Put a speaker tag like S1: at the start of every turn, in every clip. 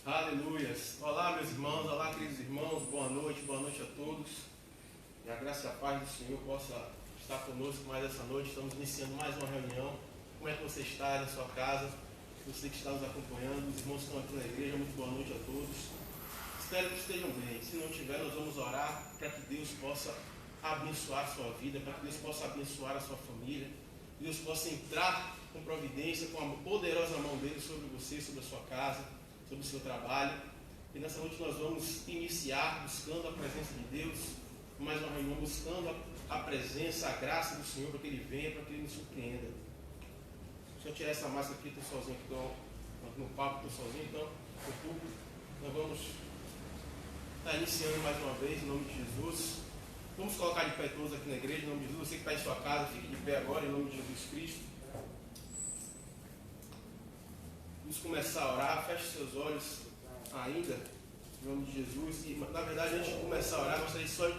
S1: Aleluias. Olá, meus irmãos, olá, queridos irmãos, boa noite a todos. Que a graça e a paz do Senhor possa estar conosco mais essa noite. Estamos iniciando mais uma reunião. Como é que você está aí na sua casa? Você que está nos acompanhando, os irmãos que estão aqui na igreja, muito boa noite a todos. Espero que estejam bem. Se não tiver, nós vamos orar para que Deus possa abençoar a sua vida, para que Deus possa abençoar a sua família. Que Deus possa entrar com providência, com a poderosa mão dele sobre você, sobre a sua casa, sobre o seu trabalho. E nessa noite nós vamos iniciar buscando a presença de Deus, mais uma reunião buscando a presença, a graça do Senhor, para que Ele venha, para que Ele nos surpreenda. Deixa eu tirar essa máscara aqui, estou sozinho aqui, no papo, estou sozinho, então, no público, nós vamos estar iniciando mais uma vez, em nome de Jesus. Vamos colocar de pé todos aqui na igreja, em nome de Jesus. Você que está em sua casa, fique de pé agora, em nome de Jesus Cristo. Vamos começar a orar, feche seus olhos ainda, em nome de Jesus. E, na verdade, antes de começar a orar, gostaria só de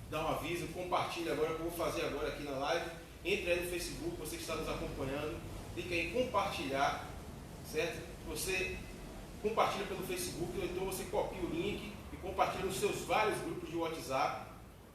S1: dar um aviso, compartilhe agora, o que eu vou fazer agora aqui na live. Entre aí no Facebook, você que está nos acompanhando, clique em compartilhar, certo? Você compartilha pelo Facebook, ou então você copia o link e compartilha nos seus vários grupos de WhatsApp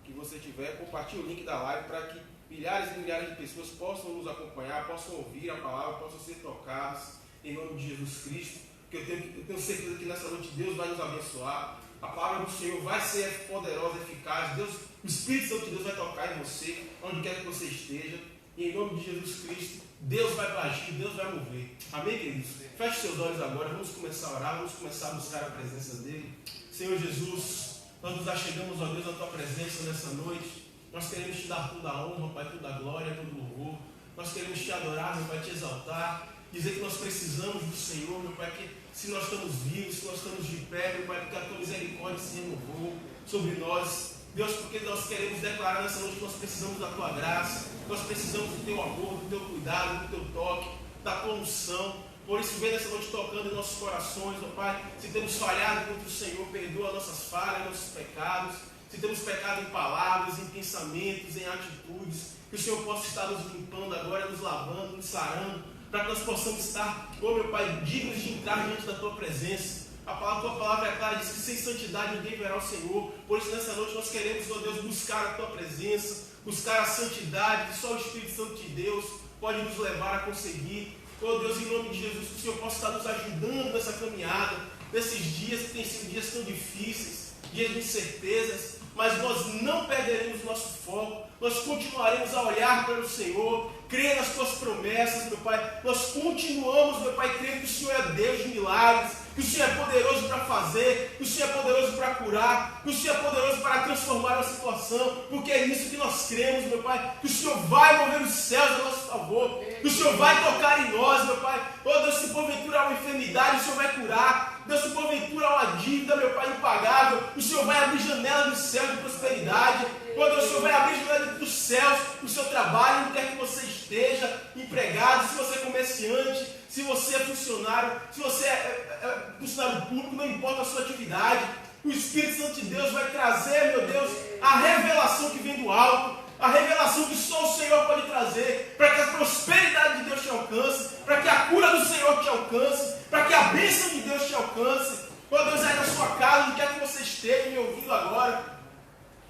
S1: que você tiver. Compartilhe o link da live para que milhares e milhares de pessoas possam nos acompanhar, possam ouvir a palavra, possam ser tocados em nome de Jesus Cristo, porque eu tenho certeza que nessa noite Deus vai nos abençoar, a palavra do Senhor vai ser poderosa, eficaz, o Espírito Santo de Deus vai tocar em você, onde quer que você esteja, e em nome de Jesus Cristo, Deus vai agir, Deus vai mover. Amém, queridos? Feche seus olhos agora, vamos começar a orar, vamos começar a buscar a presença dEle. Senhor Jesus, nós nos achegamos, ó Deus, à Tua presença nessa noite. Nós queremos Te dar toda a honra, Pai, toda a glória, todo o louvor. Nós queremos Te adorar, meu Pai, Te exaltar. Dizer que nós precisamos do Senhor, meu Pai, que se nós estamos vivos, se nós estamos de pé, meu Pai, porque a Tua misericórdia se renovou sobre nós. Deus, porque nós queremos declarar nessa noite que nós precisamos da Tua graça, nós precisamos do Teu amor, do Teu cuidado, do Teu toque, da Tua unção. Por isso, vem nessa noite tocando em nossos corações, meu Pai. Se temos falhado contra o Senhor, perdoa nossas falhas, nossos pecados. Se temos pecado em palavras, em pensamentos, em atitudes, que o Senhor possa estar nos limpando agora, nos lavando, nos sarando, para que nós possamos estar, oh meu Pai, dignos de entrar diante da Tua presença. A Tua palavra é clara, diz que sem santidade ninguém verá o Senhor. Por isso nessa noite nós queremos, oh Deus, buscar a Tua presença, buscar a santidade que só o Espírito Santo de Deus pode nos levar a conseguir. Oh Deus, em nome de Jesus, que o Senhor possa estar nos ajudando nessa caminhada, nesses dias que têm sido dias tão difíceis, dias de incertezas, mas nós não perderemos nosso foco, nós continuaremos a olhar para o Senhor, crer nas Tuas promessas, meu Pai. Nós continuamos, meu Pai, crendo que o Senhor é Deus de milagres, que o Senhor é poderoso para fazer, que o Senhor é poderoso para curar, que o Senhor é poderoso para transformar a situação, porque é nisso que nós cremos, meu Pai, que o Senhor vai mover os céus a nosso favor, que o Senhor vai tocar em nós, meu Pai. Oh Deus, se porventura há uma enfermidade, o Senhor vai curar. Deus, se porventura há uma dívida, meu Pai, impagável, o Senhor vai abrir janela do céu de prosperidade. Oh Deus, o Senhor vai abrir janela dos céus no seu trabalho, onde quer que você esteja, empregado, se você é comerciante, se você é funcionário, se você é funcionário público, não importa a sua atividade, o Espírito Santo de Deus vai trazer, meu Deus, a revelação que vem do alto, a revelação que só o Senhor pode trazer, para que a prosperidade de Deus te alcance, para que a cura do Senhor te alcance, para que a bênção de Deus te alcance. Oh Deus, aí na sua casa, onde quer que você esteja me ouvindo agora,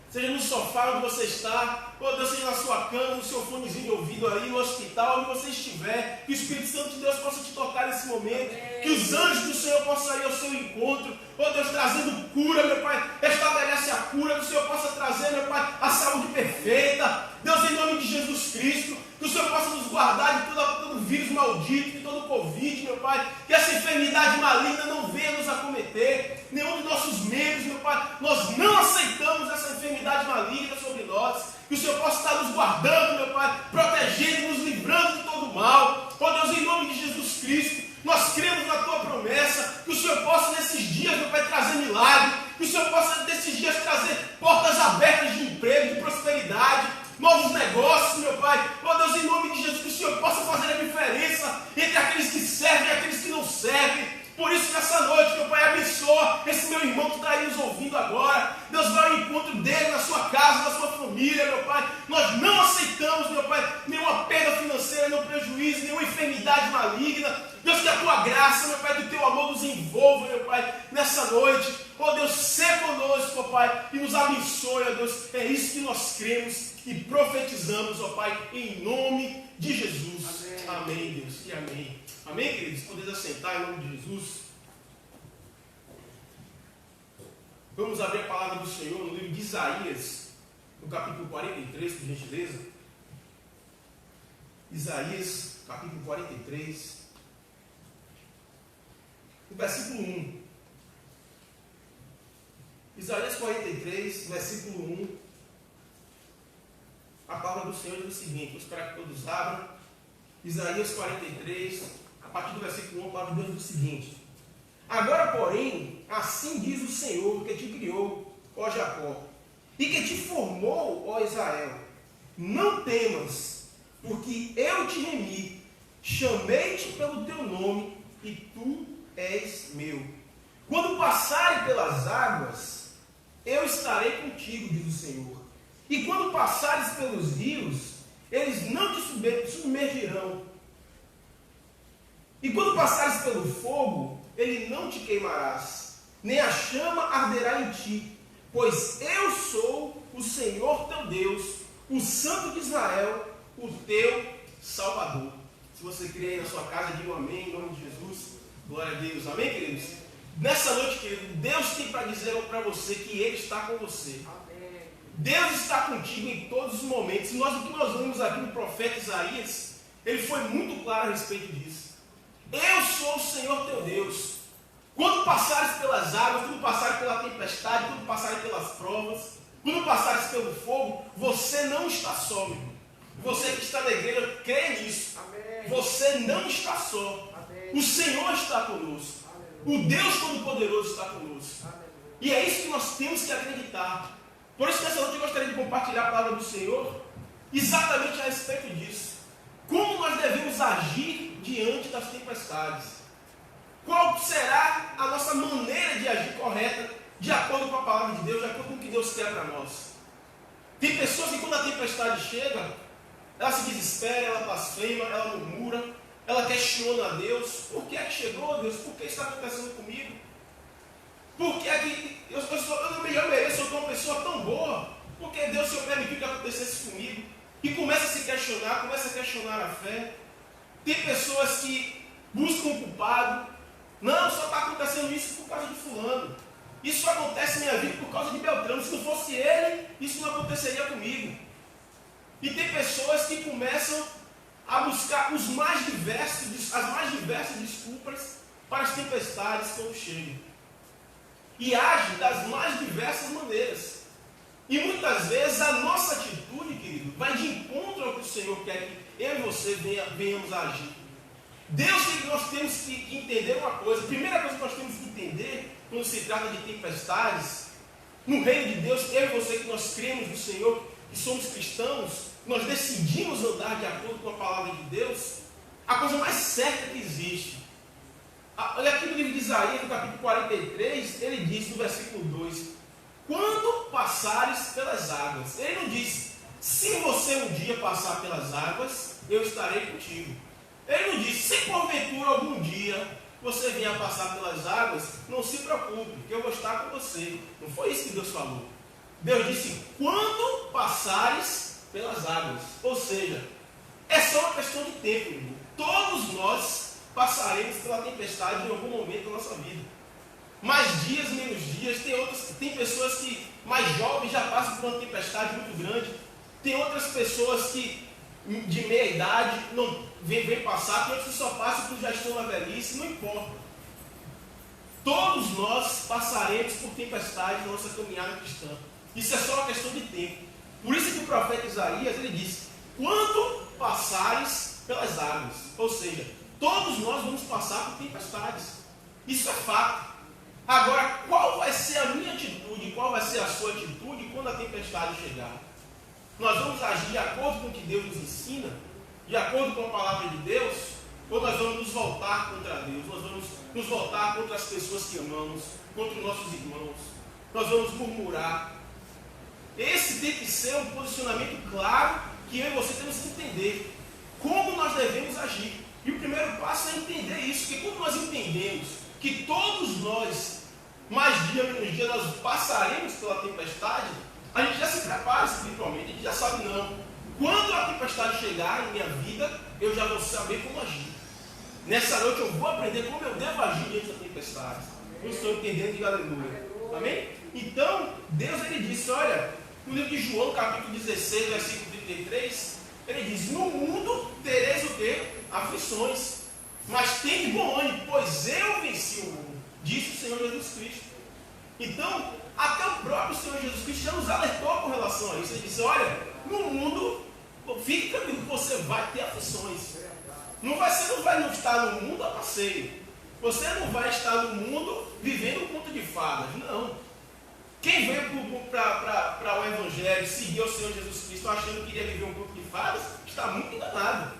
S1: seja no sofá onde você está, ou Deus, seja na sua cama, no seu fonezinho de ouvido aí, no hospital, onde você estiver, que o Espírito Santo de Deus possa te tocar nesse momento, que os anjos do Senhor possam ir ao seu encontro, ó Deus, trazendo cura, meu Pai, estabelece a cura, que o Senhor possa trazer, meu Pai, a saúde perfeita, Deus, em nome de Jesus Cristo, que o Senhor possa nos guardar de todo vírus maldito, de todo Covid, meu Pai, que essa enfermidade maligna não venha nos acometer, nenhum de nossos membros, meu Pai, nós não aceitamos essa enfermidade maligna sobre nós, que o Senhor possa estar nos guardando, meu Pai, protegendo e nos livrando de todo mal, ó Deus, em nome de Jesus Cristo, nós cremos na Tua promessa, que o Senhor possa nesses dias, meu Pai, trazer milagre, que o Senhor possa nesses dias trazer portas abertas de emprego, de prosperidade, novos negócios, meu Pai. Ó Deus, em nome de Jesus, que o Senhor possa fazer a diferença entre aqueles que servem e aqueles que não servem. Por isso, nessa noite, meu Pai, abençoa esse meu irmão que está aí nos ouvindo agora. Deus, vai ao encontro dele, na sua casa, na sua família, meu Pai. Nós não aceitamos, meu Pai, nenhuma perda financeira, nenhum prejuízo, nenhuma enfermidade maligna. Deus, que a Tua graça, meu Pai, que o Teu amor nos envolva, meu Pai. noite. Ó Deus, seja conosco, ó Pai, e nos abençoe, ó Deus. É isso que nós cremos e profetizamos, ó Pai, em nome de Jesus. Amém, amém, Deus, e amém. Amém, queridos? Podemos assentar em nome de Jesus. Vamos abrir a palavra do Senhor no livro de Isaías, no capítulo 43, por gentileza. Isaías, capítulo 43, no versículo 1. Isaías 43, versículo 1. A palavra do Senhor diz o seguinte, vou esperar que todos abram. Isaías 43, a partir do versículo 1, a palavra de Deus diz o seguinte: agora, porém, assim diz o Senhor que te criou, ó Jacó, e que te formou, ó Israel: não temas, porque eu te remi, chamei-te pelo teu nome, e tu és meu. Quando passarem pelas águas, eu estarei contigo, diz o Senhor. E quando passares pelos rios, eles não te submergirão. E quando passares pelo fogo, ele não te queimarás, nem a chama arderá em ti, pois eu sou o Senhor teu Deus, o Santo de Israel, o teu Salvador. Se você crê aí na sua casa, diga um amém, em nome de Jesus. Glória a Deus. Amém, queridos? Nessa noite, querido, Deus tem para dizer para você que Ele está com você. Amém. Deus está contigo em todos os momentos. O que nós vemos aqui no profeta Isaías, ele foi muito claro a respeito disso. Eu sou o Senhor teu Deus. Quando passares pelas águas, quando passares pela tempestade, quando passares pelas provas, quando passares pelo fogo, você não está só, meu irmão. Você que está na igreja, crê nisso. Amém. Você não está só. Amém. O Senhor está conosco. Amém. O Deus Todo-Poderoso está conosco. Amém. E é isso que nós temos que acreditar. Por isso, nessa noite eu gostaria de compartilhar a palavra do Senhor exatamente a respeito disso. Como nós devemos agir diante das tempestades? Qual será a nossa maneira de agir correta, de acordo com a palavra de Deus, de acordo com o que Deus quer para nós? Tem pessoas que quando a tempestade chega, ela se desespera, ela blasfema, ela murmura, ela questiona a Deus. Por que é que chegou, Deus? Por que está acontecendo comigo? Por que é que eu não me mereço, eu sou uma pessoa tão boa? Por que Deus, Senhor, permitiu que acontecesse comigo? E começa a se questionar, começa a questionar a fé. Tem pessoas que buscam um culpado. Não, só está acontecendo isso por causa de fulano. Isso acontece na minha vida por causa de Beltrano. Se não fosse ele, isso não aconteceria comigo. E tem pessoas que começam a buscar as mais diversas desculpas para as tempestades quando chegam. E agem das mais diversas maneiras. E muitas vezes a nossa atitude, querido, vai de encontro ao que o Senhor quer que eu e você venhamos a agir. Deus, nós temos que entender uma coisa. A primeira coisa que nós temos que entender quando se trata de tempestades, no reino de Deus, eu e você que nós cremos no Senhor, que somos cristãos, nós decidimos andar de acordo com a palavra de Deus, a coisa mais certa que existe. Olha aqui no livro de Isaías, no capítulo 43, ele diz no versículo 2: quando passares pelas águas. Ele não diz, se você um dia passar pelas águas, eu estarei contigo. Ele não diz, se porventura algum dia você vier passar pelas águas, não se preocupe, que eu vou estar com você. Não foi isso que Deus falou. Deus disse, quando passares pelas águas. Ou seja, é só uma questão de tempo, irmão. Todos nós passaremos pela tempestade em algum momento da nossa vida. Mais dias, menos dias. Tem pessoas que, mais jovens, já passam por uma tempestade muito grande. Tem outras pessoas que, de meia idade, não vem passar. Tem outros que só passam porque já estão na velhice. Não importa. Todos nós passaremos por tempestade na nossa caminhada cristã. Isso é só uma questão de tempo. Por isso que o profeta Isaías, ele disse, quando passares pelas águas. Ou seja, todos nós vamos passar por tempestades. Isso é fato. Agora, qual vai ser a minha atitude, qual vai ser a sua atitude quando a tempestade chegar? Nós vamos agir de acordo com o que Deus nos ensina, de acordo com a palavra de Deus, ou nós vamos nos voltar contra Deus, nós vamos nos voltar contra as pessoas que amamos, contra os nossos irmãos, nós vamos murmurar. Esse tem que ser um posicionamento claro que eu e você temos que entender como nós devemos agir. E o primeiro passo é entender isso, porque quando nós entendemos que todos nós mas dia menos dia nós passaremos pela tempestade, a gente já se prepara espiritualmente, a gente já sabe não. Quando a tempestade chegar em minha vida, eu já vou saber como agir. Nessa noite eu vou aprender como eu devo agir diante da tempestade. Não estou entendendo, diga aleluia. Amém? Então, Deus ele disse, olha, no livro de João, capítulo 16, versículo 33, ele diz, no mundo tereis o quê? Aflições. Mas tem de bom ânimo, pois eu venci o mundo, disse o Senhor Jesus Cristo. Então, até o próprio Senhor Jesus Cristo já nos alertou com relação a isso. Ele disse, olha, no mundo, fique tranquilo que você vai ter aflições. Você não vai estar no mundo a passeio. Você não vai estar no mundo vivendo um conto de fadas. Não. Quem veio para o Evangelho, seguir o Senhor Jesus Cristo achando que iria viver um conto de fadas, está muito enganado.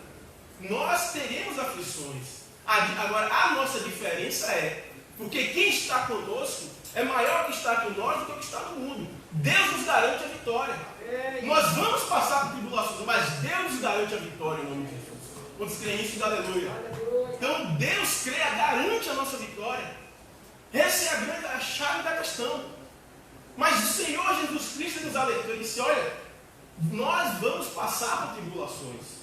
S1: Nós teremos aflições. Agora, a nossa diferença é, porque quem está conosco é maior que está com nós do que o que está no mundo. Deus nos garante a vitória. Nós vamos passar por tribulações, mas Deus nos garante a vitória em nome de Jesus. Quando creem isso, aleluia. Então, Deus garante a nossa vitória. Essa é a chave da questão. Mas o Senhor Jesus Cristo nos alertou e disse, olha, nós vamos passar por tribulações.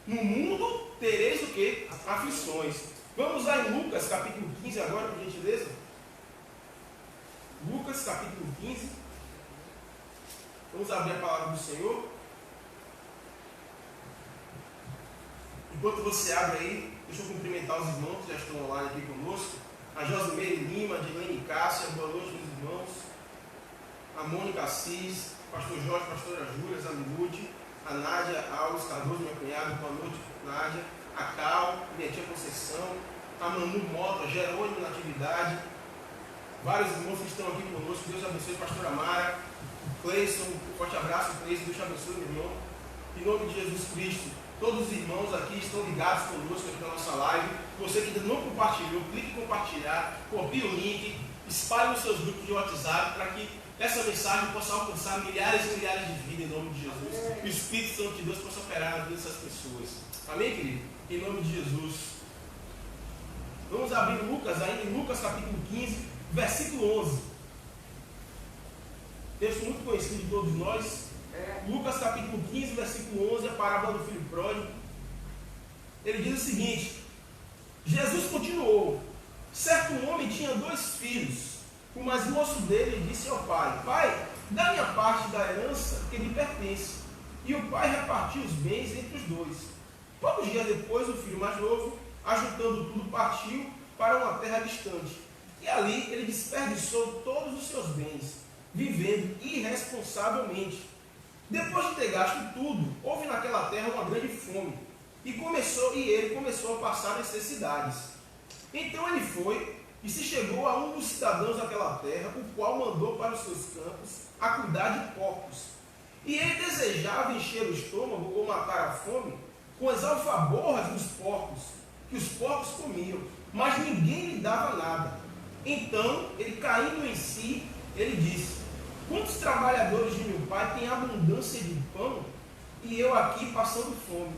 S1: No mundo tereis o quê? Aflições. Vamos lá em Lucas capítulo 15 agora, por gentileza. Lucas capítulo 15. Vamos abrir a palavra do Senhor. Enquanto você abre aí, deixa eu cumprimentar os irmãos que já estão online aqui conosco. A Josimeire Lima, a Dilene Cássia, boa noite, meus irmãos. A Mônica Assis, pastor Jorge, pastora Júlia, Zamilude, a Nádia Alves Cardoso, minha cunhada, boa noite, Nádia. A Cal, minha tia Conceição, a Manu Mota, Jerônimo Natividade. Vários irmãos que estão aqui conosco, Deus abençoe, pastora Mara, Cleison, forte abraço, Cleison, Deus te abençoe, meu irmão. Em nome de Jesus Cristo. Todos os irmãos aqui estão ligados conosco aqui na nossa live. Você que ainda não compartilhou, clique em compartilhar, copie o link, espalhe nos seus grupos de WhatsApp para que essa mensagem possa alcançar milhares e milhares de vidas em nome de Jesus. E o Espírito Santo de Deus possa operar na vida dessas pessoas. Amém, querido? Em nome de Jesus. Vamos abrir Lucas, ainda em Lucas capítulo 15, versículo 11. Texto muito conhecido de todos nós. Lucas capítulo 15, versículo 11, a parábola do filho pródigo. Ele diz o seguinte: Jesus continuou: certo homem tinha 2 filhos. O mais moço dele disse ao pai: pai, dá-me a parte da herança que lhe pertence. E o pai repartiu os bens entre os 2. Poucos dias depois, o filho mais novo, ajuntando tudo, partiu para uma terra distante. E ali ele desperdiçou todos os seus bens, vivendo irresponsavelmente. Depois de ter gasto tudo, houve naquela terra uma grande fome, e ele começou a passar necessidades. Então ele foi e se chegou a um dos cidadãos daquela terra, o qual mandou para os seus campos a cuidar de porcos. E ele desejava encher o estômago ou matar a fome com as alfaborras dos porcos, que os porcos comiam, mas ninguém lhe dava nada. Então ele, caindo em si, ele disse: quantos trabalhadores de meu pai têm abundância de pão, e eu aqui passando fome?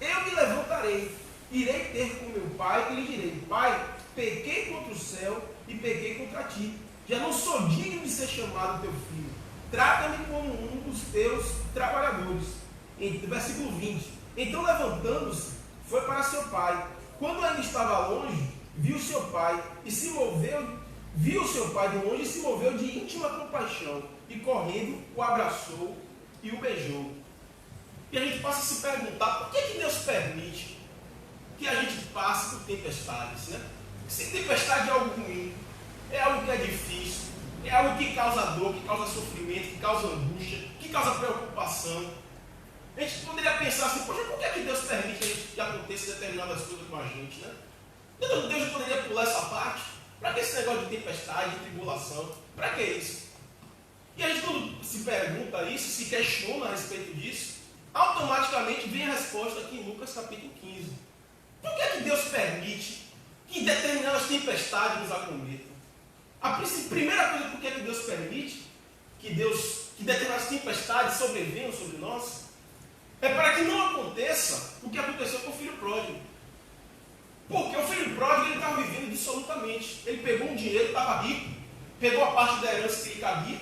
S1: Eu me levantarei, irei ter com meu pai, e lhe direi: pai, pequei contra o céu e pequei contra ti. Já não sou digno de ser chamado teu filho. Trata-me como um dos teus trabalhadores. Versículo 20. Então, levantando-se, foi para seu pai. Quando ainda estava longe, viu seu pai de longe e se moveu de íntima compaixão, e correndo o abraçou e o beijou. E a gente passa a se perguntar: por que Deus permite que a gente passe por tempestades, né? Se tempestade é algo ruim, é algo que é difícil, é algo que causa dor, que causa sofrimento, que causa angústia, que causa preocupação, a gente poderia pensar assim: poxa, por que Deus permite que aconteça determinadas coisas com a gente, né? Deus poderia pular essa parte. Para que esse negócio de tempestade, de tribulação? Para que isso? E a gente, quando se pergunta isso, se questiona a respeito disso, automaticamente vem a resposta aqui em Lucas capítulo 15. Por que Deus permite que determinadas tempestades nos acometam? A primeira coisa, por que Deus permite que determinadas tempestades sobrevenham sobre nós? É para que não aconteça o que aconteceu com o filho pródigo. Porque o filho pródigo, ele estava vivendo dissolutamente. Ele pegou um dinheiro, estava rico, pegou a parte da herança que lhe cabia,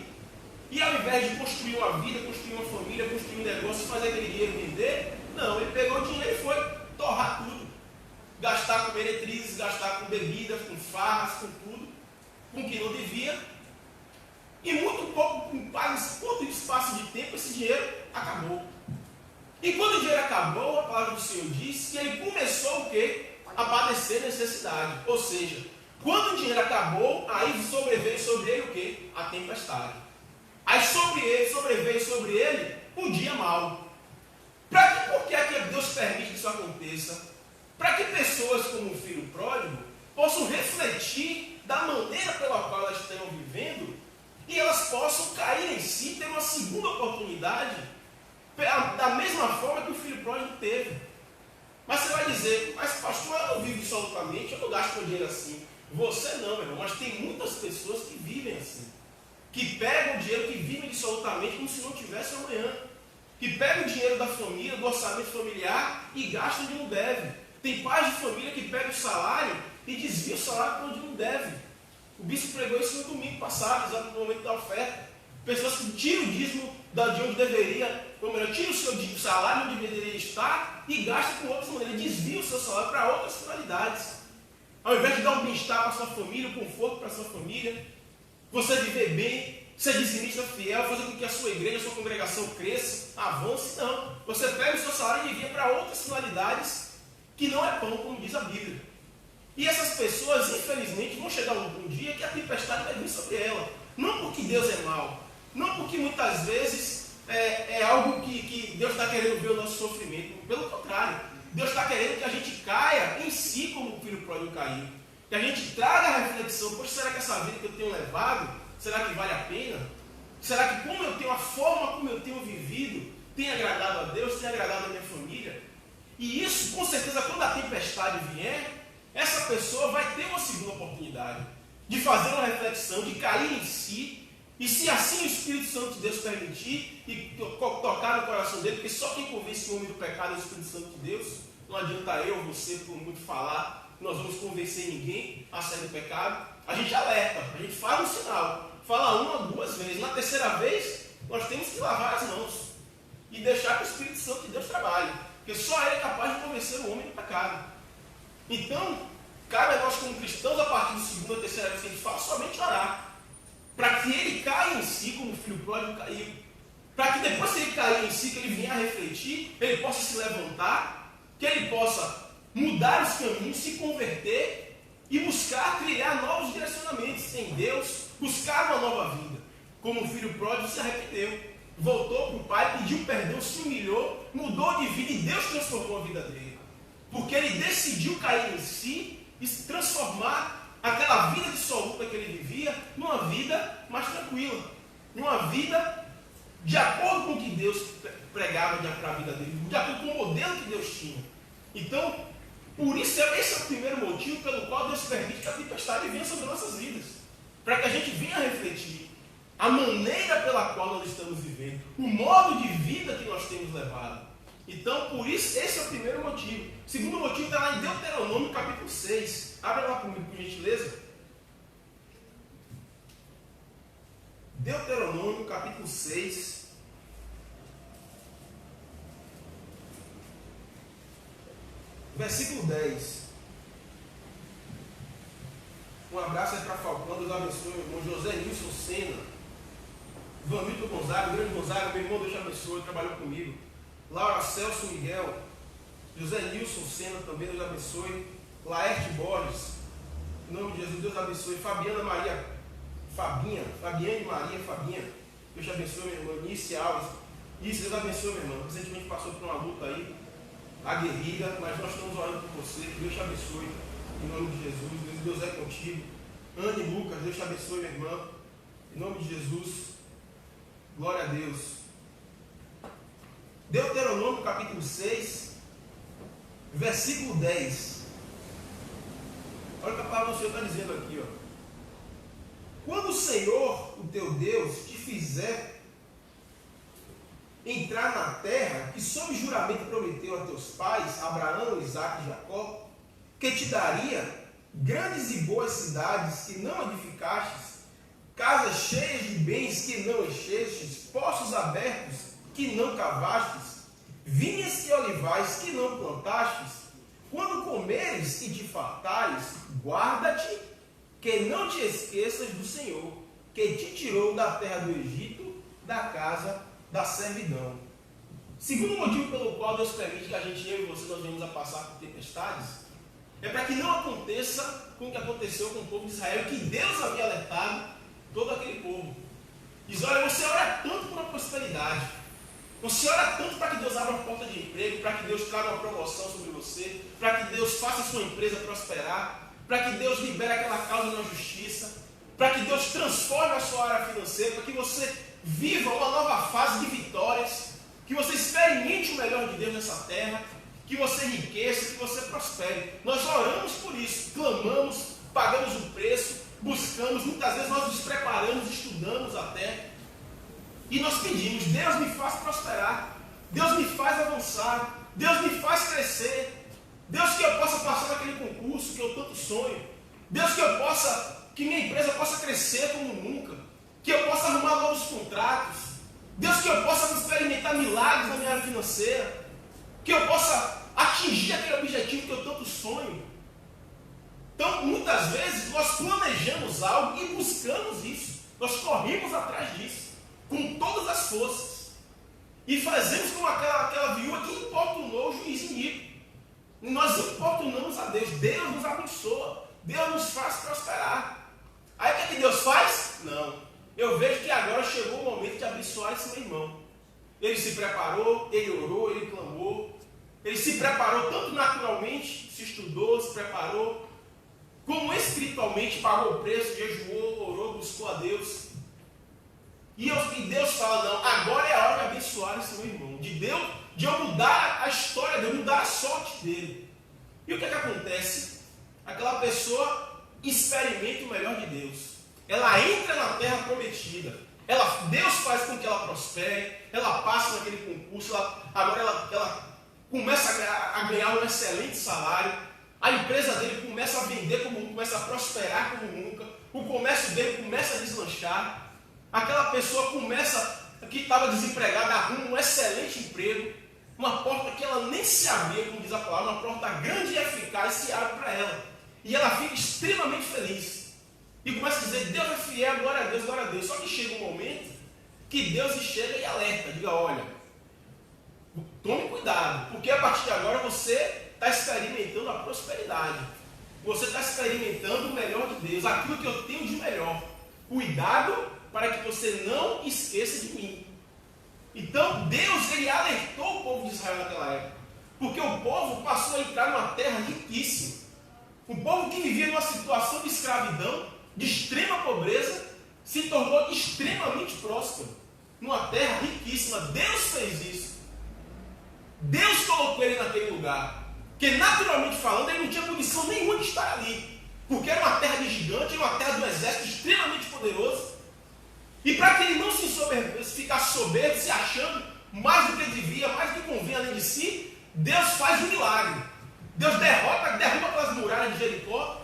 S1: e ao invés de construir uma vida, construir uma família, construir um negócio, fazer aquele dinheiro vender, não, ele pegou o dinheiro e foi torrar tudo. Gastar com meretrizes, gastar com bebidas, com farras, com tudo, com o que não devia. E muito pouco, com pouco espaço de tempo, esse dinheiro acabou. E quando o dinheiro acabou, a palavra do Senhor diz que ele começou o quê? A padecer necessidade. Ou seja, quando o dinheiro acabou, aí sobreveio sobre ele o quê? A tempestade. Aí sobreveio sobre ele o dia mau. Por que é que Deus permite que isso aconteça? Para que pessoas como o filho pródigo possam refletir da maneira pela qual elas estão vivendo e elas possam cair em si, ter uma segunda oportunidade, da mesma forma que o filho pródigo teve. Mas você vai dizer, mas pastor, eu não vivo dissolutamente, eu não gasto meu dinheiro assim. Você não, meu irmão, mas tem muitas pessoas que vivem assim. Que pegam o dinheiro, que vivem dissolutamente como se não tivesse amanhã. Que pegam o dinheiro da família, do orçamento familiar e gastam onde não deve. Tem pais de família que pegam o salário e desviam o salário para onde não deve. O bispo pregou isso no domingo passado, exato no momento da oferta. Pessoas que tiram o dízimo de onde deveria, ou melhor, tiram o seu salário onde deveria estar e gastam com outras maneiras, desviam o seu salário para outras finalidades. Ao invés de dar um bem-estar para a sua família, um conforto para a sua família, você viver bem, ser dizimista fiel, fazer com que a sua igreja, a sua congregação cresça, avance, não. Você pega o seu salário e envia para outras finalidades que não é pão, como diz a Bíblia. E essas pessoas, infelizmente, vão chegar um dia que a tempestade vai vir sobre ela. Não porque Deus é mau, não porque muitas vezes é algo que Deus está querendo ver o nosso sofrimento. Pelo contrário, Deus está querendo que a gente caia em si como o filho pródigo caiu. Que a gente traga a reflexão, poxa, será que essa vida que eu tenho levado, será que vale a pena? Será que como eu tenho, a forma como eu tenho vivido, tem agradado a Deus, tem agradado a minha família? E isso, com certeza, quando a tempestade vier, essa pessoa vai ter uma segunda oportunidade de fazer uma reflexão, de cair em si, e se assim o Espírito Santo de Deus permitir, e tocar no coração dele, porque só quem convence o homem do pecado é o Espírito Santo de Deus. Não adianta eu, você, por muito falar, nós vamos convencer ninguém a sair do pecado. A gente alerta, a gente faz um sinal, fala uma, duas vezes. Na terceira vez, nós temos que lavar as mãos e deixar que o Espírito Santo de Deus trabalhe, porque só ele é capaz de convencer o homem do pecado. Então, cabe a nós como cristãos, a partir da segunda ou terceira vez que a gente fala, somente orar, para que ele caia em si, como o filho pródigo caiu, para que depois que ele cair em si, que ele venha a refletir, ele possa se levantar, que ele possa mudar os caminhos, se converter e buscar trilhar novos direcionamentos em Deus, buscar uma nova vida. Como o filho pródigo se arrependeu, voltou para o pai, pediu perdão, se humilhou, mudou de vida e Deus transformou a vida dele. Porque ele decidiu cair em si e se transformar aquela vida dissoluta que ele vivia numa vida mais tranquila, numa vida de acordo com o que Deus pregava para a vida dele, de acordo com o modelo que Deus tinha. Então, por isso, esse é o primeiro motivo pelo qual Deus permite que a tempestade venha sobre nossas vidas, para que a gente venha a refletir a maneira pela qual nós estamos vivendo, o modo de vida que nós temos levado. Então, por isso, esse é o primeiro motivo. O segundo motivo está lá em Deuteronômio, capítulo 6. Abra lá comigo, por gentileza. Deuteronômio, capítulo 6. Versículo 10. Um abraço aí para Falcão, Deus abençoe, meu irmão José Nilson Sena, Vanilton Gonzaga, grande Gonzaga, meu irmão, Deus te abençoe, trabalhou comigo. Laura Celso Miguel, José Nilson Sena também, Deus abençoe. Laerte Borges, em nome de Jesus, Deus abençoe. Fabiana Maria, Fabiane Maria, Deus te abençoe, meu irmão. Nice Alves, Nice, Deus abençoe, meu irmão. Recentemente passou por uma luta aí, aguerrida, mas nós estamos orando por você, que Deus te abençoe, em nome de Jesus, Deus é contigo. Anne Lucas, Deus te abençoe, minha irmã, em nome de Jesus, glória a Deus. Deuteronômio capítulo 6, versículo 10. Olha o que a palavra do Senhor está dizendo aqui, ó. Quando o Senhor, o teu Deus, te fizer entrar na terra que sob juramento prometeu a teus pais, Abraão, Isaque e Jacó, que te daria grandes e boas cidades que não edificastes, casas cheias de bens que não enchestes, poços abertos que não cavastes, vinhas e olivais que não plantastes. Quando comeres e te fartares, guarda-te, que não te esqueças do Senhor, que te tirou da terra do Egito, da casa da servidão. Segundo motivo pelo qual Deus permite que a gente, eu e você, nós venhamos a passar por tempestades, é para que não aconteça com o que aconteceu com o povo de Israel, que Deus havia alertado todo aquele povo. Diz, olha, você ora tanto por uma prosperidade, você ora tanto para que Deus abra uma porta de emprego, para que Deus traga uma promoção sobre você, para que Deus faça a sua empresa prosperar, para que Deus libere aquela causa na justiça, para que Deus transforme a sua área financeira, para que você viva uma nova fase de vitórias, que você experimente o melhor de Deus nessa terra, que você enriqueça, que você prospere. Nós oramos por isso, clamamos, pagamos o preço, buscamos, muitas vezes nós nos preparamos, estudamos até, e nós pedimos, Deus me faz prosperar, Deus me faz avançar, Deus me faz crescer, Deus que eu possa passar naquele concurso que eu tanto sonho, Deus que minha empresa possa crescer como nunca, que eu possa arrumar novos contratos, Deus que eu possa experimentar milagres na minha área financeira, que eu possa atingir aquele objetivo que eu tanto sonho. Então, muitas vezes, nós planejamos algo e buscamos isso. Nós corremos atrás disso, com todas as forças. E fazemos como aquela viúva que importunou o juiz iníquo. Nós importunamos a Deus. Deus nos abençoa. Deus nos faz prosperar. Aí o que Deus faz? Não. Eu vejo que agora chegou o momento de abençoar esse meu irmão. Ele se preparou, ele orou, ele clamou. Ele se preparou tanto naturalmente, se estudou, se preparou, como espiritualmente pagou o preço, jejuou, orou, buscou a Deus. E Deus fala, não, agora é a hora de abençoar esse meu irmão. De eu mudar a história, de eu mudar a sorte dele. E o que acontece? Aquela pessoa experimenta o melhor de Deus. Ela entra na terra prometida. Deus faz com que ela prospere. Ela passa naquele concurso. Agora ela começa a ganhar um excelente salário. A empresa dele começa a vender como nunca, começa a prosperar como nunca. O comércio dele começa a deslanchar. Aquela pessoa que estava desempregada, arruma um excelente emprego. Uma porta que ela nem se abria, como diz a palavra, uma porta grande e eficaz se abre para ela. E ela fica extremamente feliz. E começa a dizer, Deus é fiel, glória a Deus, glória a Deus. Só que chega um momento que Deus chega e alerta, diga, olha, tome cuidado, porque a partir de agora você está experimentando a prosperidade. Você está experimentando o melhor de Deus, aquilo que eu tenho de melhor. Cuidado para que você não esqueça de mim. Então Deus, ele alertou o povo de Israel naquela época, porque o povo passou a entrar numa terra riquíssima. Um povo que vivia numa situação de escravidão, de extrema pobreza, se tornou extremamente próspero, numa terra riquíssima. Deus fez isso. Deus colocou ele naquele lugar, que naturalmente falando, ele não tinha condição nenhuma de estar ali, porque era uma terra de gigante, era uma terra de um exército extremamente poderoso. E para que ele não ficasse soberbo, se achando mais do que devia, mais do que convém além de si, Deus faz um milagre. Deus derruba aquelas muralhas de Jericó,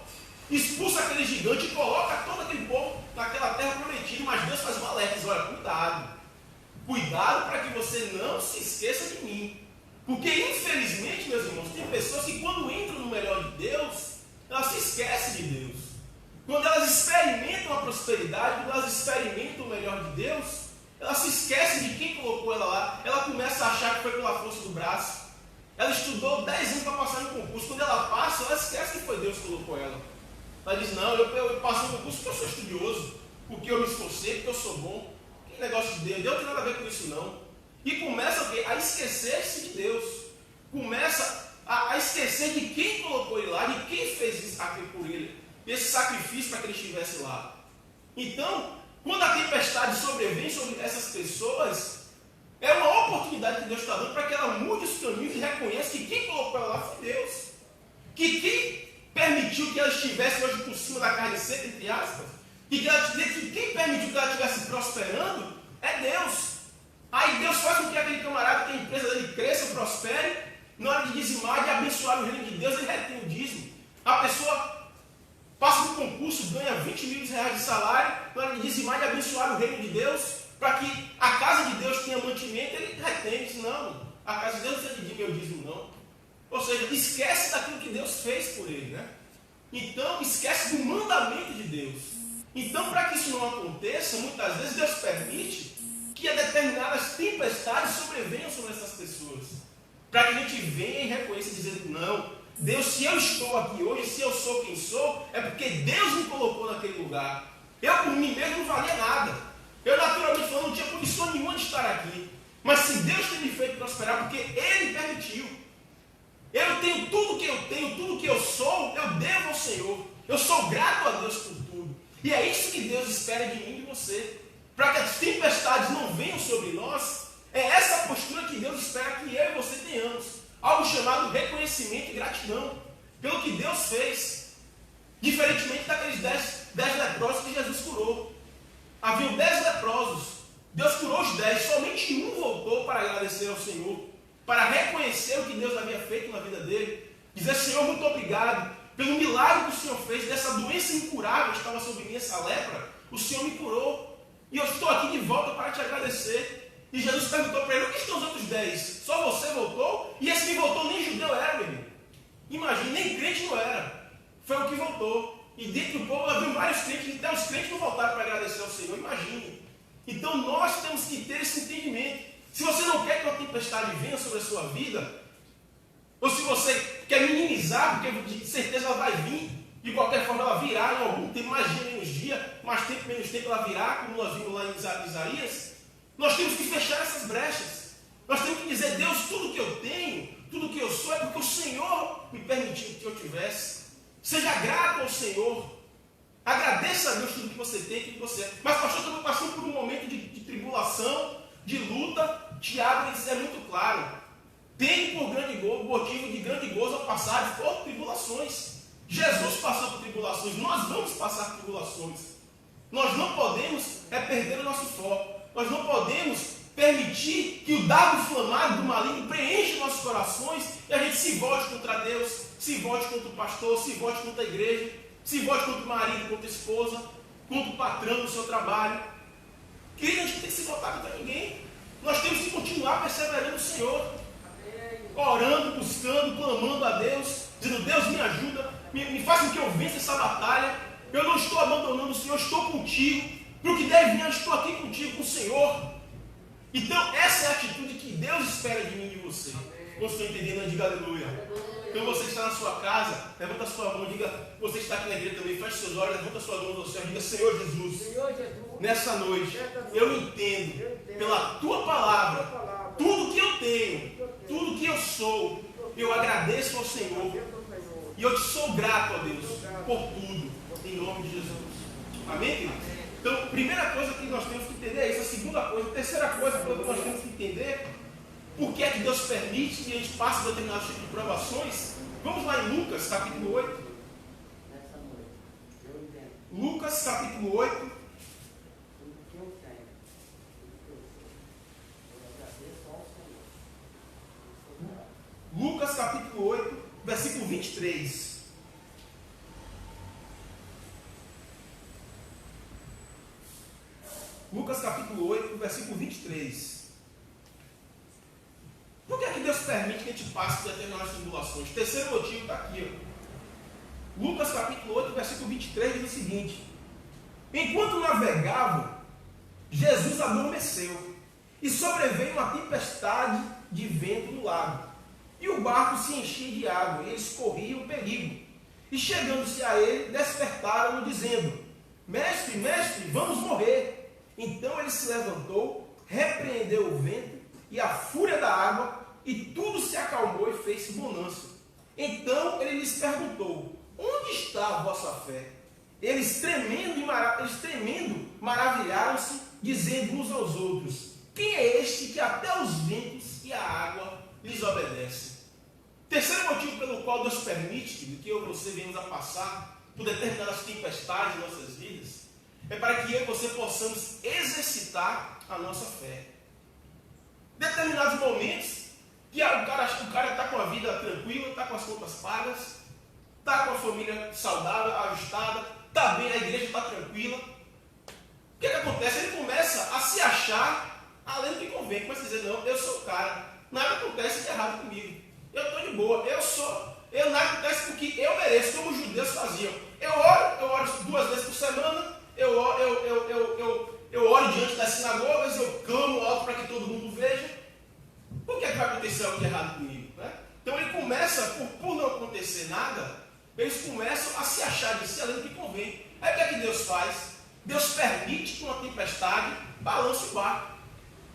S1: expulsa aquele gigante e coloca todo aquele povo naquela terra prometida. Mas Deus faz um alerta, diz, olha, cuidado para que você não se esqueça de mim. Porque infelizmente, meus irmãos, tem pessoas que quando entram no melhor de Deus, elas se esquecem de Deus. Quando elas experimentam a prosperidade, quando elas experimentam o melhor de Deus, elas se esquecem de quem colocou ela lá. Ela começa a achar que foi pela força do braço. Ela estudou 10 anos para passar no concurso. Quando ela passa, ela esquece que foi Deus que colocou ela. Ela diz, não, eu passei no concurso porque eu sou estudioso, porque eu me esforcei, porque eu sou bom. Que negócio de Deus? Deus não tem nada a ver com isso não. E começa a esquecer-se de Deus. Começa a esquecer de quem colocou ele lá, de quem fez isso aqui por ele. Esse sacrifício para que ele estivesse lá. Então, quando a tempestade sobrevém sobre essas pessoas, é uma oportunidade que Deus está dando para que ela mude os caminhos e reconheça que quem colocou ela lá foi Deus. Que quem permitiu que ela estivesse hoje por cima da carne seca, entre aspas, que quem permitiu que ela estivesse prosperando é Deus. Aí Deus faz com que aquele camarada, que a empresa dele cresça, prospere, na hora de dizimar, de abençoar o reino de Deus, ele retém o dízimo. A pessoa passa no concurso, ganha 20 mil reais de salário, na hora de dizimar e abençoar o reino de Deus, para que a casa de Deus tenha mantimento, ele retém. Diz, não, a casa de Deus não precisa de meu dízimo, não. Ou seja, esquece daquilo que Deus fez por ele, né? Então, esquece do mandamento de Deus. Então, para que isso não aconteça, muitas vezes Deus permite que determinadas tempestades sobrevenham sobre essas pessoas. Para que a gente venha e reconheça dizendo, não, Deus, se eu estou aqui hoje, se eu sou quem sou, é porque Deus me colocou naquele lugar. Eu, por mim mesmo, não valia nada. Eu, naturalmente falando, não tinha condição nenhuma de estar aqui. Mas se Deus tem me feito prosperar, porque Ele permitiu. Eu tenho tudo que eu tenho, tudo que eu sou, eu devo ao Senhor. Eu sou grato a Deus por tudo. E é isso que Deus espera de mim e de você. Para que as tempestades não venham sobre nós, é essa postura que Deus espera que eu e você tenhamos. Algo chamado reconhecimento e gratidão pelo que Deus fez. Diferentemente daqueles 10 leprosos que Jesus curou. Haviam 10 leprosos. Deus curou os 10. Somente um voltou para agradecer ao Senhor. Para reconhecer o que Deus havia feito na vida dele. Dizer, Senhor, muito obrigado pelo milagre que o Senhor fez. Dessa doença incurável que estava sobre mim, essa lepra. O Senhor me curou. E eu estou aqui de volta para te agradecer. E Jesus perguntou para ele, onde estão os outros 10? Só você voltou? E esse que voltou nem judeu era, meu irmão. Imagina, nem crente não era. Foi o que voltou. E dentro do povo havia vários crentes, e até os crentes não voltaram para agradecer ao Senhor. Imagine. Então nós temos que ter esse entendimento. Se você não quer que uma tempestade venha sobre a sua vida, ou se você quer minimizar, porque de certeza ela vai vir, de qualquer forma ela virá em algum tempo, mais dia, menos dia, mais tempo, menos tempo ela virá, como nós vimos lá em Isaías, nós temos que fechar essas brechas. Nós temos que dizer, Deus, tudo que eu tenho, tudo que eu sou, é porque o Senhor me permitiu que eu tivesse. Seja grato ao Senhor. Agradeça a Deus tudo que você tem, tudo que você é. Mas, pastor, estamos passando por um momento de tribulação, de luta. Tiago é muito claro. Tem por motivo de grande gozo ao passar por tribulações. Jesus passou por tribulações. Nós vamos passar por tribulações. Nós não podemos perder o nosso foco. Nós não podemos permitir que o dardo inflamado do maligno preencha nossos corações e a gente se volte contra Deus, se volte contra o pastor, se volte contra a igreja, se volte contra o marido, contra a esposa, contra o patrão do seu trabalho. Querido, a gente tem que se voltar contra ninguém. Nós temos que continuar perseverando no Senhor, orando, buscando, clamando a Deus, dizendo, Deus me ajuda, me faz com que eu vença essa batalha. Eu não estou abandonando o Senhor, estou contigo. Para o que deve vir, eu estou aqui contigo, com o Senhor. Então, essa é a atitude que Deus espera de mim e de você. Você está entendendo? Diga aleluia. Então, você que está na sua casa, levanta a sua mão, diga, você que está aqui na igreja também, feche seus olhos, levanta a sua mão ao Senhor, diga, Senhor Jesus, nessa noite, eu entendo, pela tua palavra, tudo que eu tenho, tudo que eu sou, eu agradeço ao Senhor. E eu te sou grato a Deus, por tudo, em nome de Jesus. Amém, queridos? Então, primeira coisa que nós temos que entender é isso. A segunda coisa, a terceira coisa que nós temos que entender, por que é que Deus permite que a gente passe determinados tipos de provações. Vamos lá em Lucas, capítulo 8. Lucas, capítulo 8. Lucas, capítulo 8, versículo 23. Lucas capítulo 8, versículo 23. Por que é que Deus permite que a gente passe por determinadas tribulações? O terceiro motivo está aqui. Ó. Lucas capítulo 8, versículo 23 diz o seguinte: enquanto navegavam, Jesus adormeceu e sobreveio uma tempestade de vento no lago. E o barco se enchia de água e eles corriam perigo. E chegando-se a ele, despertaram-no dizendo: mestre, mestre, vamos morrer. Então ele se levantou, repreendeu o vento e a fúria da água, e tudo se acalmou e fez-se bonança. Então ele lhes perguntou: onde está a vossa fé? Eles tremendo, maravilharam-se, dizendo uns aos outros: quem é este que até os ventos e a água lhes obedecem? Terceiro motivo pelo qual Deus permite que eu e você venhamos a passar por determinadas tempestades em nossas vidas é para que eu e você possamos exercitar a nossa fé. Determinados momentos que o cara está com a vida tranquila, está com as contas pagas, está com a família saudável, ajustada, está bem, a igreja está tranquila. O que acontece? Ele começa a se achar além do que convém. Começa a dizer, não, eu sou o cara. Nada acontece de errado comigo. Eu estou de boa. Nada acontece porque eu mereço, como os judeus faziam. Eu oro 2 vezes por semana, eu oro diante das sinagogas, eu clamo alto para que todo mundo veja. Por que vai acontecer algo de errado comigo? Né? Então ele começa, por não acontecer nada, eles começam a se achar de si além do que convém. Aí o que é que Deus faz? Deus permite que uma tempestade balance o barco.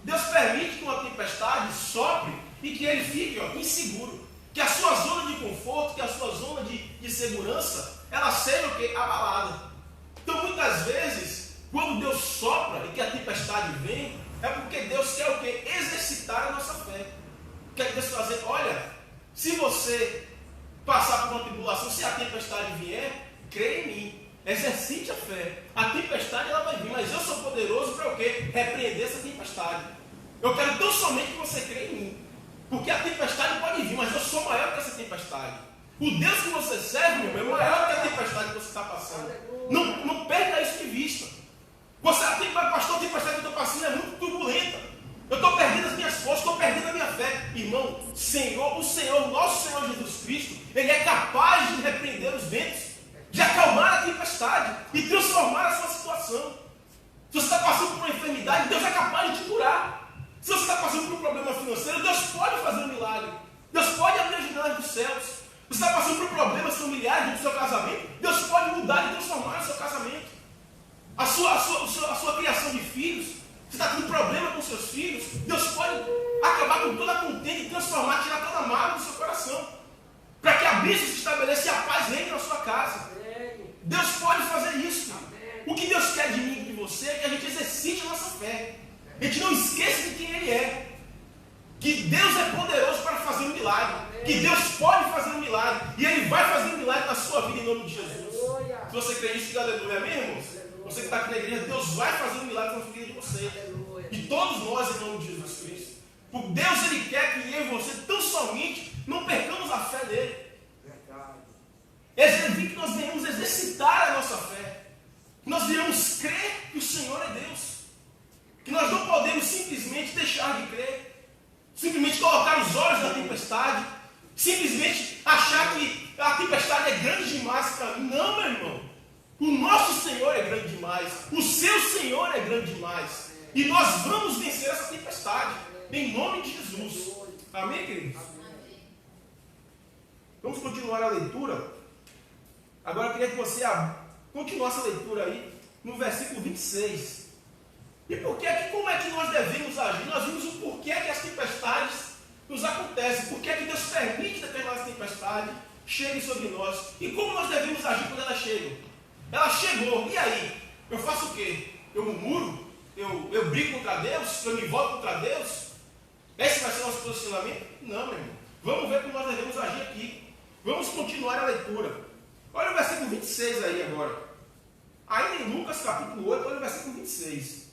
S1: Deus permite que uma tempestade sopre e que ele fique inseguro. Que a sua zona de conforto, que a sua zona de segurança, ela seja o quê? Abalada. Então muitas vezes, quando Deus sopra e que a tempestade vem, é porque Deus quer o quê? Exercitar a nossa fé. Quer Deus fazer, olha, se você passar por uma tribulação, se a tempestade vier, crê em mim. Exercite a fé. A tempestade ela vai vir, mas eu sou poderoso para o quê? Repreender essa tempestade. Eu quero tão somente que você crê em mim. Porque a tempestade pode vir, mas eu sou maior que essa tempestade. O Deus que você serve, meu irmão, é maior que a tempestade que você está passando. Não perca isso de vista. Pastor, a tempestade que eu estou passando é muito turbulenta. Eu estou perdendo as minhas forças, estou perdendo a minha fé. Irmão, o Senhor, nosso Senhor Jesus Cristo, Ele é capaz de repreender os ventos, de acalmar a tempestade e transformar a sua situação. Se você está passando por uma enfermidade, Deus é capaz de te curar. Se você está passando por um problema financeiro, Deus pode fazer um milagre. Deus pode abrir as janelas dos céus. Você está passando por problemas familiares no seu casamento, Deus pode mudar e transformar o seu casamento. A sua criação de filhos, você está tendo problema com seus filhos, Deus pode acabar com toda a contenda e transformar, tirar toda a mágoa do seu coração. Para que a bênção se estabeleça e a paz reine na sua casa. Deus pode fazer isso. O que Deus quer de mim e de você é que a gente exercite a nossa fé. A gente não esqueça de quem Ele é. Que Deus é poderoso para fazer um milagre. Que Deus pode fazer um milagre. E Ele vai fazer um milagre na sua vida em nome de Jesus. Se você crê nisso, diga aleluia, amém, irmãos? Você que está aqui na igreja, Deus vai fazer um milagre na vida de você. E todos nós em nome de Jesus Cristo. Porque Deus Ele quer que eu e você tão somente não percamos a fé dEle. Ele quer que nós venhamos exercitar a nossa fé. Que nós venhamos crer que o Senhor é Deus. Que nós não podemos simplesmente deixar de crer, simplesmente colocar os olhos na tempestade, simplesmente achar que a tempestade é grande demais para mim. Não, meu irmão. O nosso Senhor é grande demais. O seu Senhor é grande demais. E nós vamos vencer essa tempestade, em nome de Jesus. Amém, queridos? Vamos continuar a leitura. Agora eu queria que você continuasse a leitura aí no versículo 26. E como é que nós devemos agir? Nós vimos o porquê que as tempestades nos acontecem, por que Deus permite determinadas tempestades cheguem sobre nós, e como nós devemos agir quando elas chegam. Ela chegou, e aí? Eu faço o quê? Eu murmuro? Eu brigo contra Deus? Eu me volto contra Deus? Esse vai ser o nosso posicionamento? Não, meu irmão. Vamos ver como nós devemos agir aqui. Vamos continuar a leitura. Olha o versículo 26 aí agora. Ainda em Lucas capítulo 8, olha o versículo 26.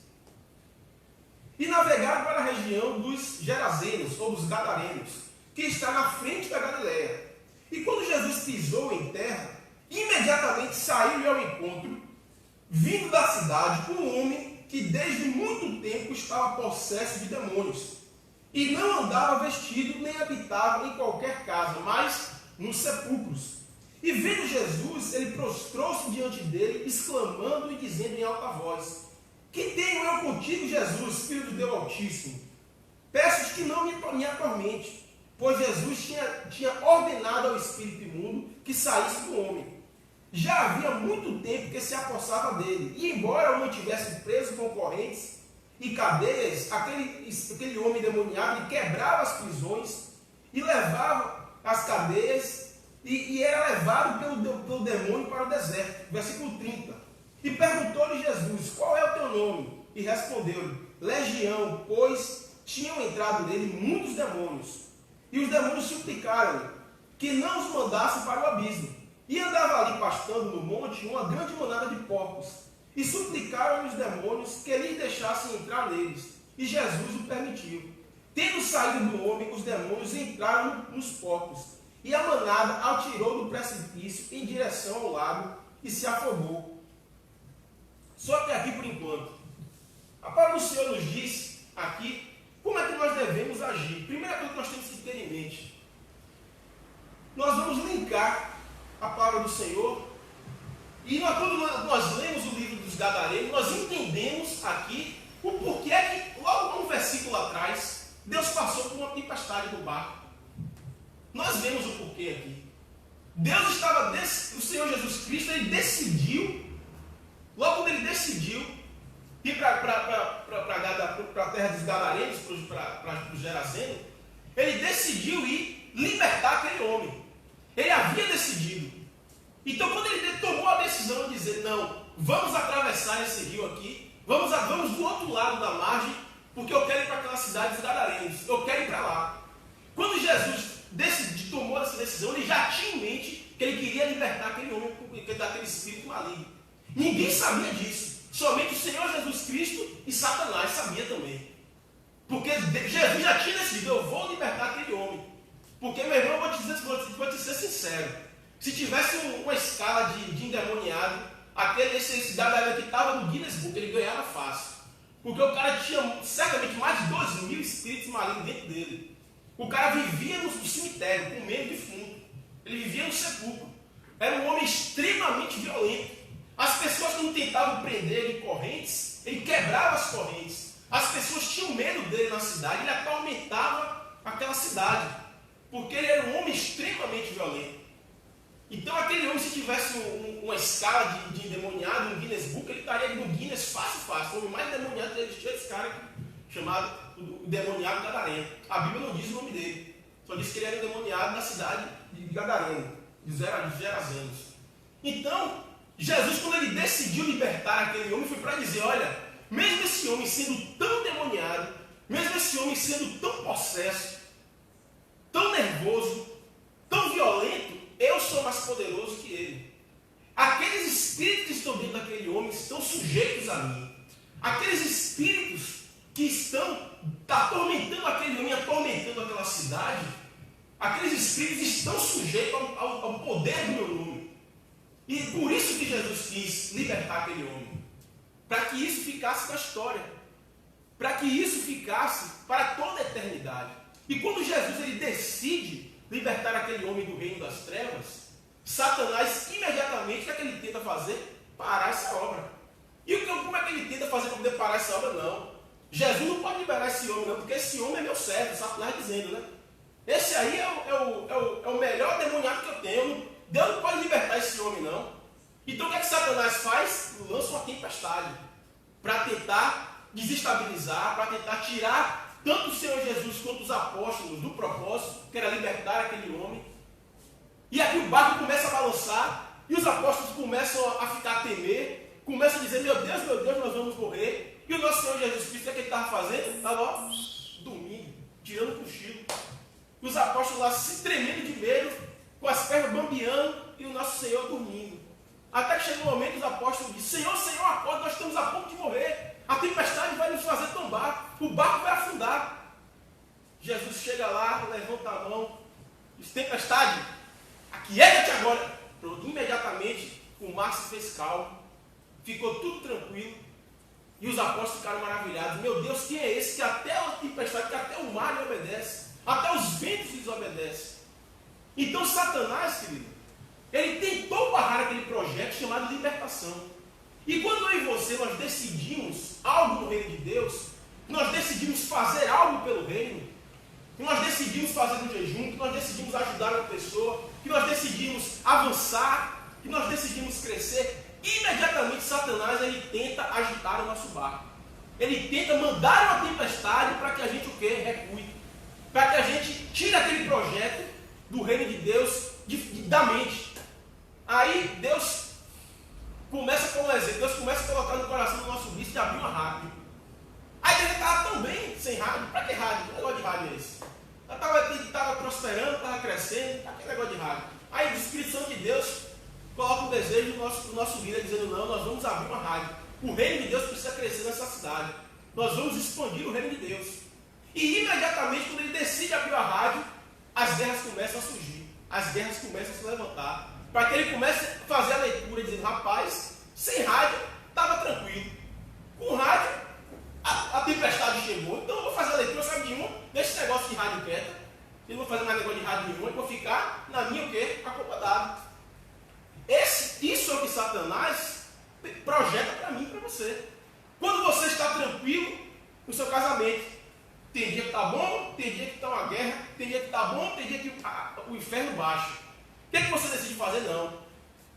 S1: E navegaram para a região dos Gerazenos, ou dos Gadarenos, que está na frente da Galileia. E quando Jesus pisou em terra, imediatamente saiu-lhe ao encontro, vindo da cidade, um homem que desde muito tempo estava possesso de demônios, e não andava vestido, nem habitava em qualquer casa, mas nos sepulcros. E vendo Jesus, ele prostrou-se diante dele, exclamando e dizendo em alta voz: Que tenho eu contigo, Jesus, Filho do Deus Altíssimo? Peço-te que não me atormente. Pois Jesus tinha ordenado ao espírito imundo que saísse do homem. Já havia muito tempo que se apossava dele, e embora o mantivesse preso com correntes e cadeias, aquele homem demoniado lhe quebrava as prisões e levava as cadeias, e era levado pelo demônio para o deserto. Versículo 30. E perguntou-lhe Jesus: Qual é o teu nome? E respondeu-lhe: Legião, pois tinham entrado nele muitos demônios. E os demônios suplicaram-lhe que não os mandasse para o abismo. E andava ali pastando no monte uma grande manada de porcos. E suplicaram-lhe os demônios que lhes deixassem entrar neles. E Jesus o permitiu. Tendo saído do homem, os demônios entraram nos porcos. E a manada atirou do precipício em direção ao lago e se afogou. Só até aqui por enquanto. A palavra do Senhor nos diz aqui como é que nós devemos agir. Primeira coisa que nós temos que ter em mente. Nós vamos linkar a palavra do Senhor e quando nós lemos o livro dos Gadarenos, nós entendemos aqui o porquê que, logo um versículo atrás, Deus passou por uma tempestade no barco. Nós vemos o porquê aqui. Deus estava, o Senhor Jesus Cristo, ele decidiu, logo quando ele decidiu ir para a terra dos Gadarenos, para os Gerazenos, ele decidiu ir libertar aquele homem. Ele havia decidido. Então, quando ele tomou a decisão de dizer, não, vamos atravessar esse rio aqui, vamos do outro lado da margem, porque eu quero ir para aquela cidade dos Gadarenos, eu quero ir para lá. Quando Jesus tomou essa decisão, ele já tinha em mente que ele queria libertar aquele homem daquele espírito maligno. Ninguém sabia disso. Somente o Senhor Jesus Cristo e Satanás sabia também. Porque Jesus já tinha decidido, eu vou libertar aquele homem. Porque, meu irmão, vou te ser sincero. Se tivesse uma escala de endemoniado, esse Gadareno que estava no Guinness Book, ele ganhava fácil. Porque o cara tinha certamente mais de 2.000 espíritos malignos dentro dele. O cara vivia no cemitério, com medo de defunto. Ele vivia no sepulcro. Era um homem extremamente violento. As pessoas, quando tentavam prender ele em correntes, ele quebrava as correntes. As pessoas tinham medo dele na cidade, ele atormentava aquela cidade. Porque ele era um homem extremamente violento. Então aquele homem, se tivesse uma escala de endemoniado, um Guinness Book, ele estaria no Guinness fácil. O homem mais endemoniado que existia esse cara aqui, chamado o endemoniado Gadareno. A Bíblia não diz o nome dele. Só diz que ele era endemoniado na cidade de Gadareno, de Gerazenos. Então, Jesus, quando ele decidiu libertar aquele homem, foi para dizer, olha, mesmo esse homem sendo tão endemoniado, mesmo esse homem sendo tão possesso, tão nervoso, tão violento, eu sou mais poderoso que ele. Aqueles espíritos que estão dentro daquele homem estão sujeitos a mim. Aqueles espíritos que estão atormentando aquele homem, atormentando aquela cidade, aqueles espíritos estão sujeitos ao poder do meu nome. E por isso que Jesus quis libertar aquele homem. Para que isso ficasse na história. Para que isso ficasse para toda a eternidade. E quando Jesus ele decide libertar aquele homem do reino das trevas, Satanás imediatamente, o que é que ele tenta fazer? Parar essa obra. E como é que ele tenta fazer para poder parar essa obra? Não. Jesus não pode liberar esse homem, não, porque esse homem é meu servo, Satanás dizendo, né? Esse aí é o melhor demoniado que eu tenho. Deus não pode libertar esse homem, não. Então o que é que Satanás faz? Lança uma tempestade para tentar desestabilizar, para tentar tirar tanto o Senhor Jesus quanto os apóstolos do propósito, que era libertar aquele homem. E aqui o barco começa a balançar, e os apóstolos começam a ficar a temer, começam a dizer, meu Deus, nós vamos morrer. E o nosso Senhor Jesus Cristo, o que é que ele estava fazendo? Estava dormindo, tirando o cochilo. E os apóstolos lá se tremendo de medo, com as pernas bambeando, e o nosso Senhor dormindo. Até que chegou um momento, os apóstolos dizem, Senhor, acorda, nós estamos a ponto de morrer. A tempestade vai nos fazer tombar, o barco vai afundar. Jesus chega lá, levanta a mão, diz, tempestade, aquieta-te agora. Pronto, imediatamente o mar se fez calmo, ficou tudo tranquilo, e os apóstolos ficaram maravilhados. Meu Deus, quem é esse que até a tempestade, que até o mar lhe obedece, até os ventos lhes obedecem? Então Satanás, querido, ele tentou barrar aquele projeto chamado libertação. E quando eu e você, nós decidimos algo no reino de Deus, nós decidimos fazer algo pelo reino, que nós decidimos fazer um jejum, que nós decidimos ajudar uma pessoa, que nós decidimos avançar, que nós decidimos crescer, imediatamente Satanás ele tenta agitar o nosso barco. Ele tenta mandar uma tempestade para que a gente o quê? Recue. Para que a gente tire aquele projeto do reino de Deus da mente. Aí Deus começa com um exemplo, Deus começa a colocar no coração do nosso bispo de abrir uma rádio. Aí ele estava tão bem sem rádio. Para que rádio? Que negócio de rádio é esse? Estava prosperando, estava crescendo. Para que negócio de rádio? Aí o Espírito Santo de Deus coloca o desejo do nosso líder, dizendo, não, nós vamos abrir uma rádio. O reino de Deus precisa crescer nessa cidade. Nós vamos expandir o reino de Deus. E imediatamente, quando ele decide abrir a rádio, as guerras começam a surgir. As guerras começam a se levantar. Para que ele comece a fazer a leitura, dizendo, rapaz, sem rádio, estava tranquilo. Com rádio, a tempestade chegou, então eu vou fazer a leitura, sabe de uma? Desse negócio de rádio quieta. Eu não vou fazer mais negócio de rádio nenhum, eu vou ficar na minha o quê? Acomodado. Isso é o que Satanás projeta para mim e para você. Quando você está tranquilo no seu casamento, tem dia que está bom, tem dia que está uma guerra, tem dia que está bom, tem dia que o inferno baixa. O que é que você decide fazer? Não.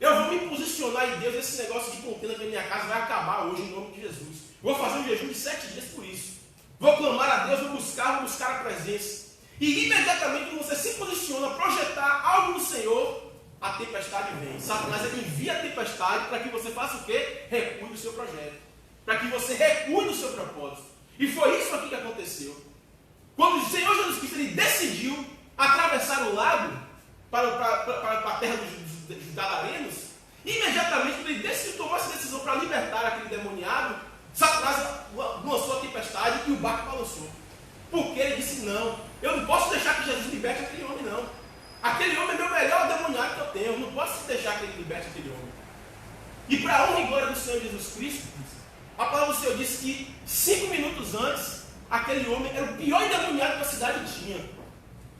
S1: Eu vou me posicionar em Deus, esse negócio de contenda que a minha casa vai acabar hoje em nome de Jesus. Vou fazer um jejum de 7 dias por isso. Vou clamar a Deus, vou buscar a presença. E imediatamente quando você se posiciona, projetar algo no Senhor, a tempestade vem. Satanás envia a tempestade para que você faça o quê? Recue do seu projeto. Para que você recue do seu propósito. E foi isso aqui que aconteceu. Quando o Senhor Jesus Cristo ele decidiu atravessar o lago para a terra dos Gadarenos, imediatamente quando ele tomou essa decisão para libertar aquele demoniado, Satanás lançou a tempestade e o barco balançou. Porque ele disse, não, eu não posso deixar que Jesus liberte aquele homem, não. Aquele homem é meu melhor demoniado que eu tenho, eu não posso deixar que ele liberte aquele homem. E para a honra e glória do Senhor Jesus Cristo, a palavra do Senhor disse que 5 minutos antes, aquele homem era o pior endemoniado que a cidade tinha.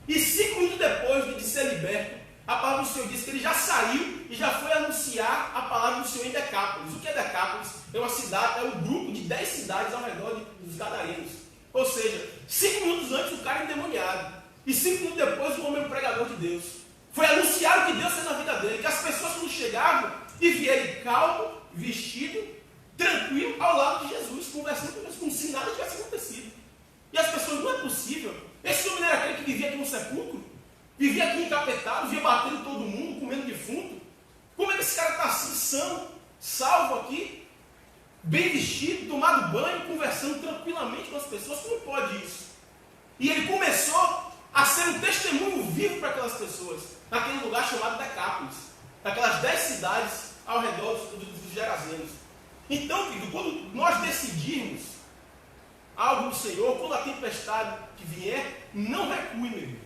S1: E 5 minutos depois de ser liberto, a palavra do Senhor disse que ele já saiu e já foi anunciar a palavra do Senhor em Decápolis. O que é Decápolis? É uma cidade, é um grupo de 10 cidades ao redor dos Gadarenos. Ou seja, 5 minutos antes o cara é endemoniado. E 5 minutos depois o homem é um pregador de Deus. Foi anunciar o que Deus fez na vida dele. Que as pessoas quando chegavam e via ele calmo, vestido, tranquilo, ao lado de Jesus, conversando com Deus, como se nada tivesse acontecido. E as pessoas, não é possível. Esse homem não era aquele que vivia aqui no sepulcro? Vivia aqui encapetado, vivia batendo todo mundo, comendo defunto? Como é que esse cara está assim, são, salvo aqui, bem vestido, tomado banho, conversando tranquilamente com as pessoas? Como pode isso? E ele começou a ser um testemunho vivo para aquelas pessoas, naquele lugar chamado Decápolis, naquelas 10 cidades ao redor dos Gerazenos. Então, querido, quando nós decidirmos algo no Senhor, quando a tempestade que vier, não recue, meu irmão.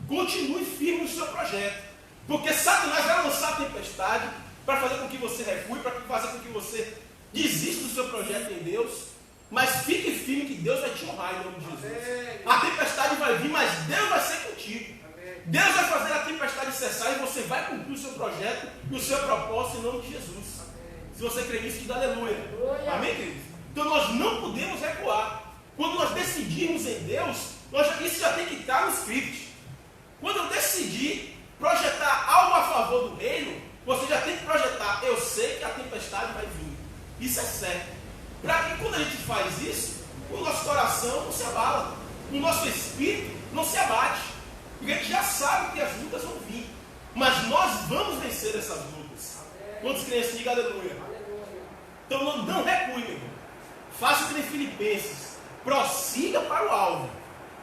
S1: Continue firme no seu projeto. Porque Satanás vai lançar a tempestade para fazer com que você recue, para fazer com que você desista do seu projeto em Deus. Mas fique firme que Deus vai te honrar em nome de Jesus. Amém. A tempestade vai vir, mas Deus vai ser contigo. Amém. Deus vai fazer a tempestade cessar e você vai cumprir o seu projeto e o seu propósito em nome de Jesus. Amém. Se você crê nisso, diga aleluia. Aleluia. Amém, queridos? Então nós não podemos recuar. Quando nós decidirmos em Deus, isso já tem que estar no script. Quando eu decidir projetar algo a favor do reino, você já tem que projetar, eu sei que a tempestade vai vir. Isso é certo. Para que quando a gente faz isso, o nosso coração não se abala, o nosso espírito não se abate. Porque a gente já sabe que as lutas vão vir. Mas nós vamos vencer essas lutas. Quantos crentes digam aleluia? Então não recue, meu irmão. Faça que nem Filipenses. Prossiga para o alvo.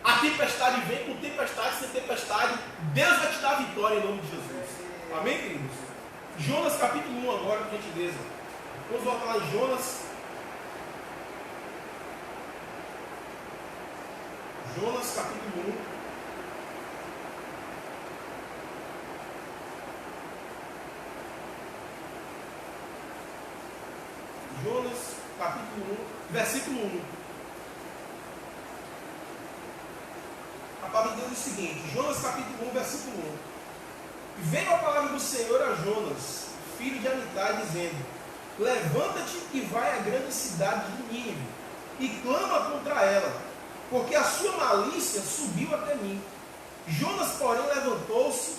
S1: A tempestade vem com tempestade, sem tempestade. Deus vai te dar a vitória em nome de Jesus. Amém, queridos? Jonas capítulo 1 agora, por gentileza. Vamos voltar lá em Jonas. Jonas capítulo 1. Jonas capítulo 1, versículo 1. A palavra de Deus diz o seguinte, Jonas capítulo 1, versículo 1. Veio a palavra do Senhor a Jonas, filho de Amitai, dizendo: levanta-te e vai à grande cidade de Nínive, e clama contra ela, porque a sua malícia subiu até mim. Jonas, porém, levantou-se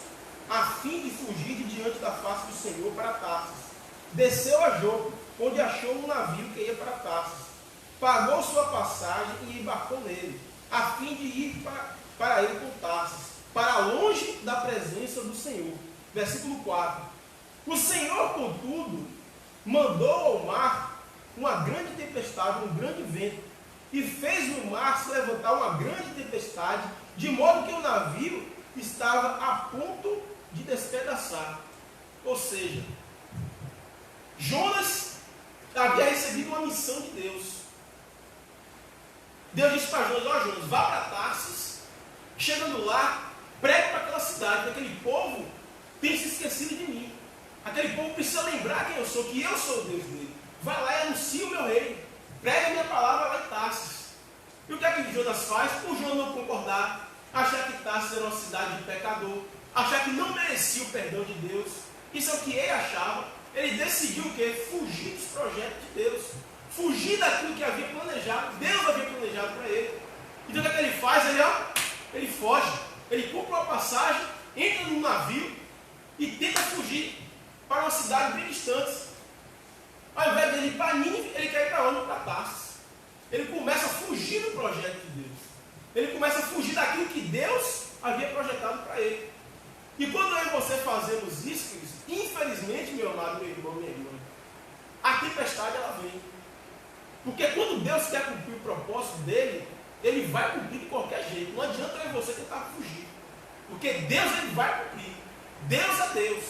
S1: a fim de fugir de diante da face do Senhor para Tarsis. Desceu a Jope, onde achou um navio que ia para Tarsis. Pagou sua passagem e embarcou nele, a fim de ir para ele com Tarsis, para longe da presença do Senhor. Versículo 4. O Senhor, contudo, mandou ao mar uma grande tempestade, um grande vento, e fez no mar se levantar uma grande tempestade, de modo que o navio estava a ponto de despedaçar. Ou seja, Jonas havia recebido uma missão de Deus. Deus disse para Jonas: ó Jonas, vá para Tarsis. Chegando lá, pregue para aquela cidade, aquele povo tem se esquecido de mim. Aquele povo precisa lembrar quem eu sou, que eu sou o Deus dele. Vai lá e anuncia o meu reino. prega a minha palavra lá em Tarsis. E o que é que Jonas faz? Por Jonas não concordar, achar que Tarsis era uma cidade de pecador, achar que não merecia o perdão de Deus. Isso é o que ele achava. Ele decidiu o quê? Fugir dos projetos de Deus. Fugir daquilo que havia planejado. Deus havia planejado para ele. Então o que é que ele faz? Ele foge. Ele compra uma passagem, entra num navio e tenta fugir para uma cidade bem distante. Ao invés de ele ir para Nínive, ele quer ir para onde? Para Tarsis. Ele começa a fugir do projeto de Deus. Ele começa a fugir daquilo que Deus havia projetado para ele. E quando eu e você fazemos isso, infelizmente, meu amado, meu irmão, minha irmã, a tempestade ela vem. Porque quando Deus quer cumprir o propósito dele, ele vai cumprir de qualquer jeito. Não adianta eu e você tentar fugir. Porque Deus ele vai cumprir. Deus é Deus.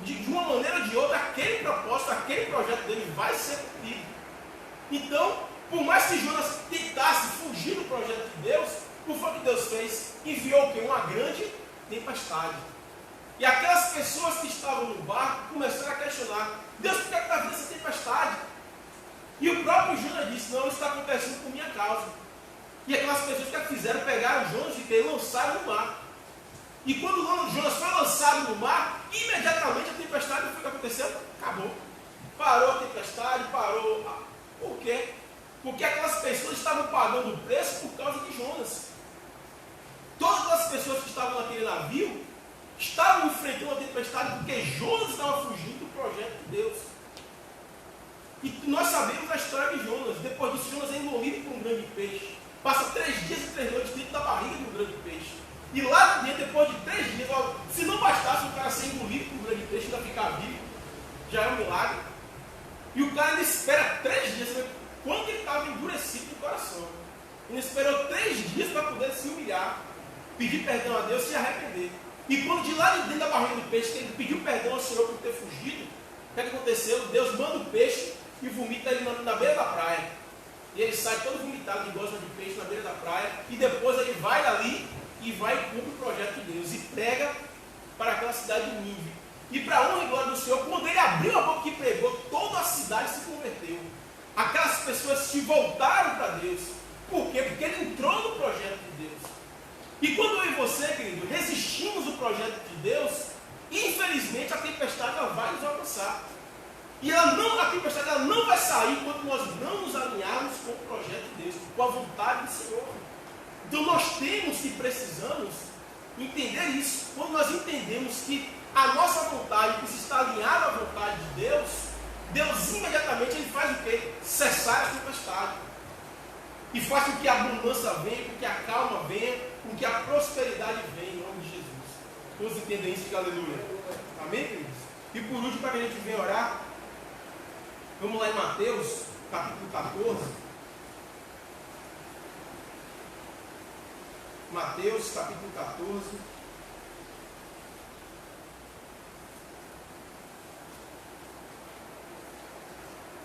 S1: De uma maneira ou de outra, aquele propósito, aquele projeto dele vai ser cumprido. Então, por mais que Jonas tentasse fugir do projeto de Deus, o que foi que Deus fez? Enviou o quê? Uma grande tempestade. E aquelas pessoas que estavam no barco começaram a questionar: Deus, por que está vindo essa tempestade? E o próprio Jonas disse: não, isso está acontecendo por minha causa. E aquelas pessoas que fizeram, pegaram Jonas e lançaram no mar. E quando Jonas foi lançado no mar, imediatamente a tempestade, o que aconteceu? Acabou. Parou a tempestade, parou. Por quê? Porque aquelas pessoas estavam pagando o preço por causa de Jonas. Todas as pessoas que estavam naquele navio estavam enfrentando a tempestade porque Jonas estava fugindo do projeto de Deus. E nós sabemos a história de Jonas. Depois disso, Jonas é engolido por um grande peixe. Passa 3 dias e 3 noites dentro da barriga de um grande peixe. E lá dentro, depois de 3 dias, se não bastasse o cara ser engolido por um grande peixe e ainda ficar vivo, já é um milagre. E o cara ainda espera 3 dias, quando ele estava endurecido no coração. Ele esperou 3 dias para poder se humilhar, pedir perdão a Deus e se arrepender. E quando de lá de dentro da barriga do peixe, ele pediu perdão ao Senhor por ter fugido, o que aconteceu? Deus manda o peixe e vomita ele na beira da praia. E ele sai todo vomitado de gosma de peixe na beira da praia. E depois ele vai ali e vai e cumpre o projeto de Deus. E prega para aquela cidade de Nínive. E para a honra e glória do Senhor, quando ele abriu a boca e pregou, toda a cidade se converteu. Aquelas pessoas se voltaram para Deus. Por quê? Porque ele entrou no projeto de Deus. E quando eu e você, querido, resistimos o projeto de Deus, infelizmente a tempestade ela vai nos alcançar. E a tempestade ela não vai sair enquanto nós não nos alinharmos com o projeto de Deus, com a vontade do Senhor. Então nós temos e precisamos entender isso. Quando nós entendemos que a nossa vontade precisa estar alinhada à vontade de Deus, Deus imediatamente ele faz o quê? Cessar a tempestade. E faz com que a abundância venha, com que a calma venha, com que a prosperidade venha em nome de Jesus. Todos entendem isso? Aleluia. Amém, queridos? E por último, para que a gente venha orar, vamos lá em Mateus, capítulo 14. Mateus, capítulo 14.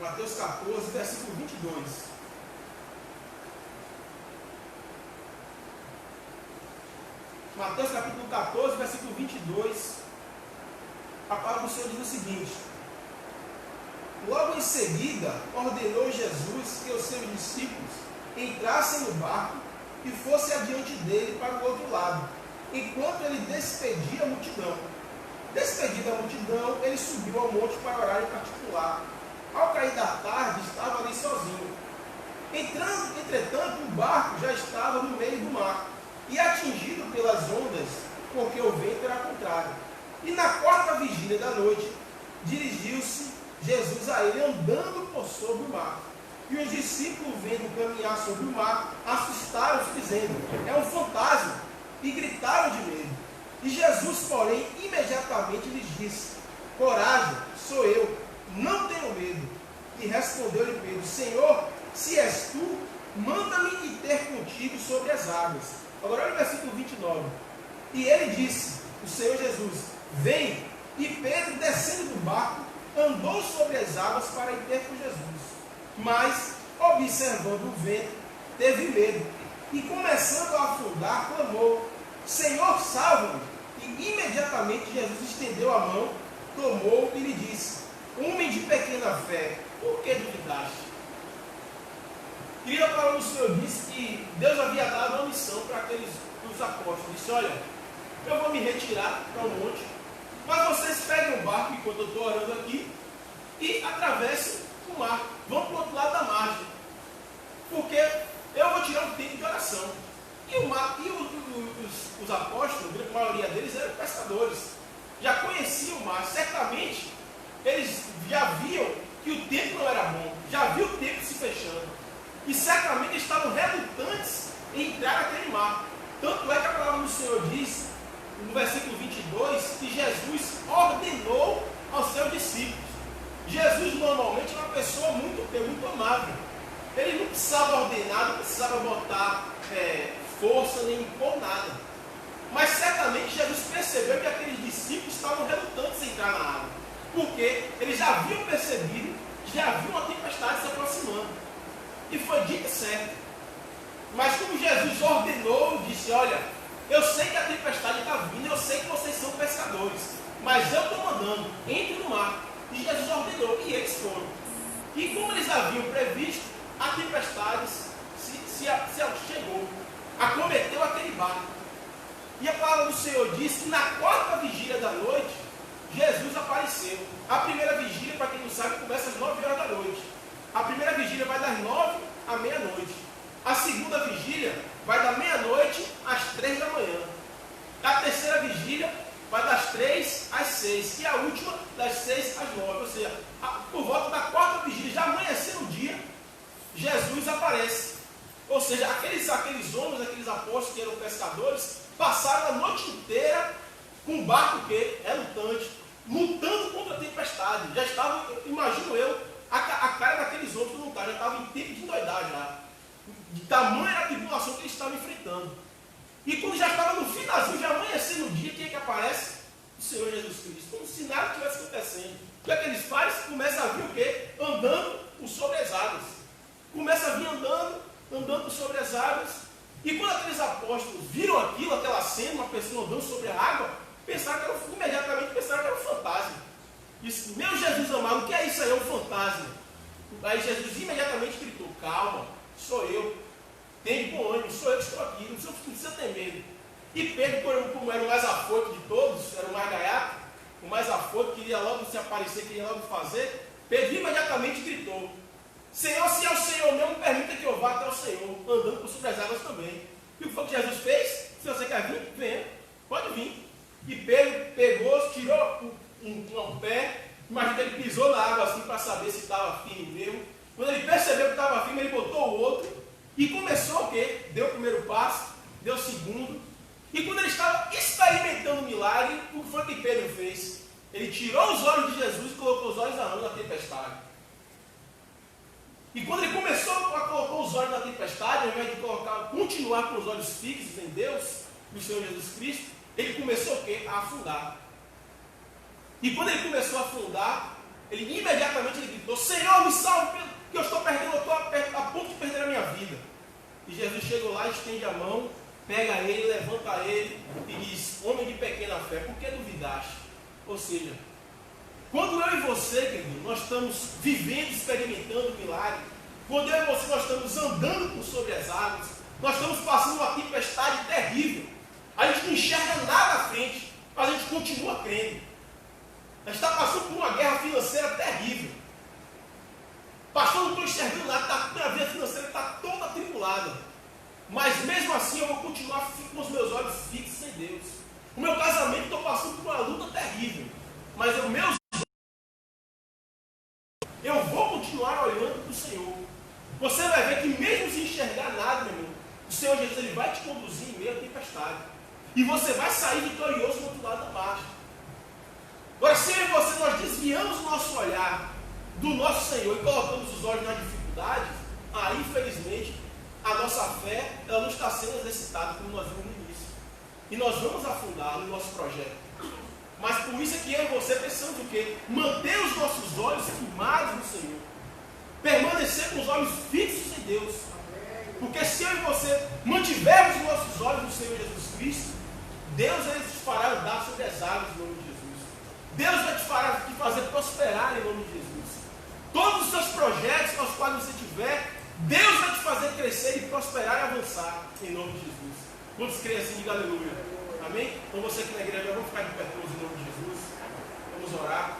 S1: Mateus 14, versículo 22. Mateus capítulo 14, versículo 22. A palavra do Senhor diz o seguinte: logo em seguida, ordenou Jesus que os seus discípulos entrassem no barco e fossem adiante dele para o outro lado, enquanto ele despedia a multidão. Despedida a multidão, ele subiu ao monte para orar em particular. Ao cair da tarde, estava ali sozinho. Entretanto, o barco já estava no meio do mar, e atingido pelas ondas, porque o vento era contrário. E na quarta vigília da noite, dirigiu-se Jesus a ele andando por sobre o mar. E os discípulos, vendo caminhar sobre o mar, assustaram-se, dizendo: é um fantasma, e gritaram de medo. E Jesus, porém, imediatamente lhes disse: coragem, sou eu, não tenho medo. E respondeu-lhe Pedro: Senhor, se és tu, manda-me ir ter contigo sobre as águas. Agora olha o versículo 29. E ele disse, o Senhor Jesus: vem. E Pedro, descendo do barco, andou sobre as águas para ir ter com Jesus. Mas, observando o vento, teve medo. E começando a afundar, clamou: Senhor, salva-me. E imediatamente Jesus estendeu a mão, tomou e lhe disse: homem de pequena fé, por que duvidaste? Querida, a palavra do Senhor disse que Deus havia dado uma missão para os apóstolos. Disse: olha, eu vou me retirar para um monte, mas vocês peguem um barco enquanto eu estou orando aqui e atravessem o mar, vão para o outro lado da margem, porque eu vou tirar um tempo de oração. E os apóstolos, a grande maioria deles eram pescadores, já conheciam o mar, certamente eles já viam que o tempo não era bom, já viu o tempo se fechando, e certamente eles estavam relutantes em entrar naquele mar. Tanto é que a palavra do Senhor diz, no versículo 22, que Jesus ordenou aos seus discípulos. Jesus normalmente é uma pessoa muito amável. Ele não precisava ordenar, não precisava botar força nem impor nada. Mas certamente Jesus percebeu que aqueles discípulos estavam relutantes em entrar na água, porque eles já haviam percebido, já haviam uma tempestade se aproximando. E foi dito certo. Mas como Jesus ordenou, disse: olha, eu sei que a tempestade está vindo, eu sei que vocês são pescadores, mas eu estou mandando, entre no mar. E Jesus ordenou, e eles foram. E como eles haviam previsto, a tempestade se chegou, acometeu aquele barco. E a palavra do Senhor diz que na quarta vigília da noite, Jesus apareceu. A primeira vigília, para quem não sabe, começa às 9 horas da noite. A primeira vigília vai das 9 à meia-noite. A segunda vigília vai da meia-noite às 3 da manhã. A terceira vigília vai das 3 às 6. E a última das 6 às 9. Ou seja, por volta da quarta vigília, já amanhecendo o dia, Jesus aparece. Ou seja, aqueles homens, aqueles apóstolos que eram pescadores, passaram a noite inteira com um barco que é relutante, lutando contra a tempestade. Já estava, imagino eu, a cara daqueles homens não já estava em tempo de endoidar já. De tamanha a tribulação que eles estavam enfrentando. E quando já estava no finalzinho, já amanhecendo o dia, quem é que aparece? O Senhor Jesus Cristo. Como se nada estivesse acontecendo. O que é que eles fazem? Começa a vir o quê? Andando por sobre as águas. Começa a vir andando sobre as águas. E quando aqueles apóstolos viram aquilo, aquela cena, uma pessoa andando sobre a água, imediatamente pensaram que era um fantasma. Disse: meu Jesus amado, o que é isso aí? É um fantasma. Aí Jesus imediatamente gritou: calma, sou eu. Tem bom ânimo, sou eu que estou aqui, não precisa ter medo. E Pedro, como era o mais afoito de todos, era o mais gaiato, o mais afoito, queria logo se aparecer, queria logo fazer, Pedro imediatamente gritou: Senhor, se é o Senhor mesmo, permita que eu vá até o Senhor, andando por sobre as águas também. E o que foi que Jesus fez? Se você quer vir, venha, pode vir. E Pedro pegou, tirou um pé, imagina que ele pisou na água assim para saber se estava firme mesmo. Quando ele percebeu que estava firme, ele botou o outro e começou o quê? Deu o primeiro passo, deu o segundo. E quando ele estava experimentando o milagre, o que foi que Pedro fez? Ele tirou os olhos de Jesus e colocou os olhos na tempestade. E quando ele começou a colocar os olhos na tempestade, ao invés de continuar com os olhos fixos em Deus, no Senhor Jesus Cristo, ele começou o quê? A afundar. E quando ele começou a afundar, ele imediatamente gritou: Senhor, me salve, que eu estou perdendo, eu estou a ponto de perder a minha vida. E Jesus chegou lá, estende a mão, pega ele, levanta ele e diz: homem de pequena fé, por que duvidaste? Ou seja, quando eu e você, querido, nós estamos vivendo, experimentando o milagre, quando eu e você nós estamos andando por sobre as águas, nós estamos passando uma tempestade terrível, a gente não enxerga nada à frente, mas a gente continua crendo. A gente está passando por uma guerra financeira terrível. Pastor, não estou enxergando nada, minha vida financeira está toda atribulada. Mas mesmo assim eu vou continuar com os meus olhos fixos em Deus. O meu casamento, estou passando por uma luta terrível. Mas eu vou continuar olhando para o Senhor. Você vai ver que mesmo sem enxergar nada, meu irmão, o Senhor Jesus ele vai te conduzir em meio à tempestade. E você vai sair vitorioso do outro lado da margem. Agora, se eu e você nós desviamos o nosso olhar do nosso Senhor e colocamos os olhos nas dificuldades, aí infelizmente a nossa fé ela não está sendo exercitada como nós vimos no início. E nós vamos afundar no nosso projeto. Mas por isso é que eu e você precisamos o quê? Manter os nossos olhos firmados no Senhor. Permanecer com os olhos fixos em Deus. Porque se eu e você mantivermos os nossos olhos no Senhor Jesus Cristo, Deus ele te fará andar sobre as águas em nome de Jesus. Deus vai te fazer prosperar em nome de Jesus. Todos os seus projetos aos quais você tiver Deus vai te fazer crescer e prosperar e avançar, em nome de Jesus. Quantos creem assim, diga aleluia. Amém? Então você aqui na igreja, vamos ficar de pé todos em nome de Jesus. Vamos orar.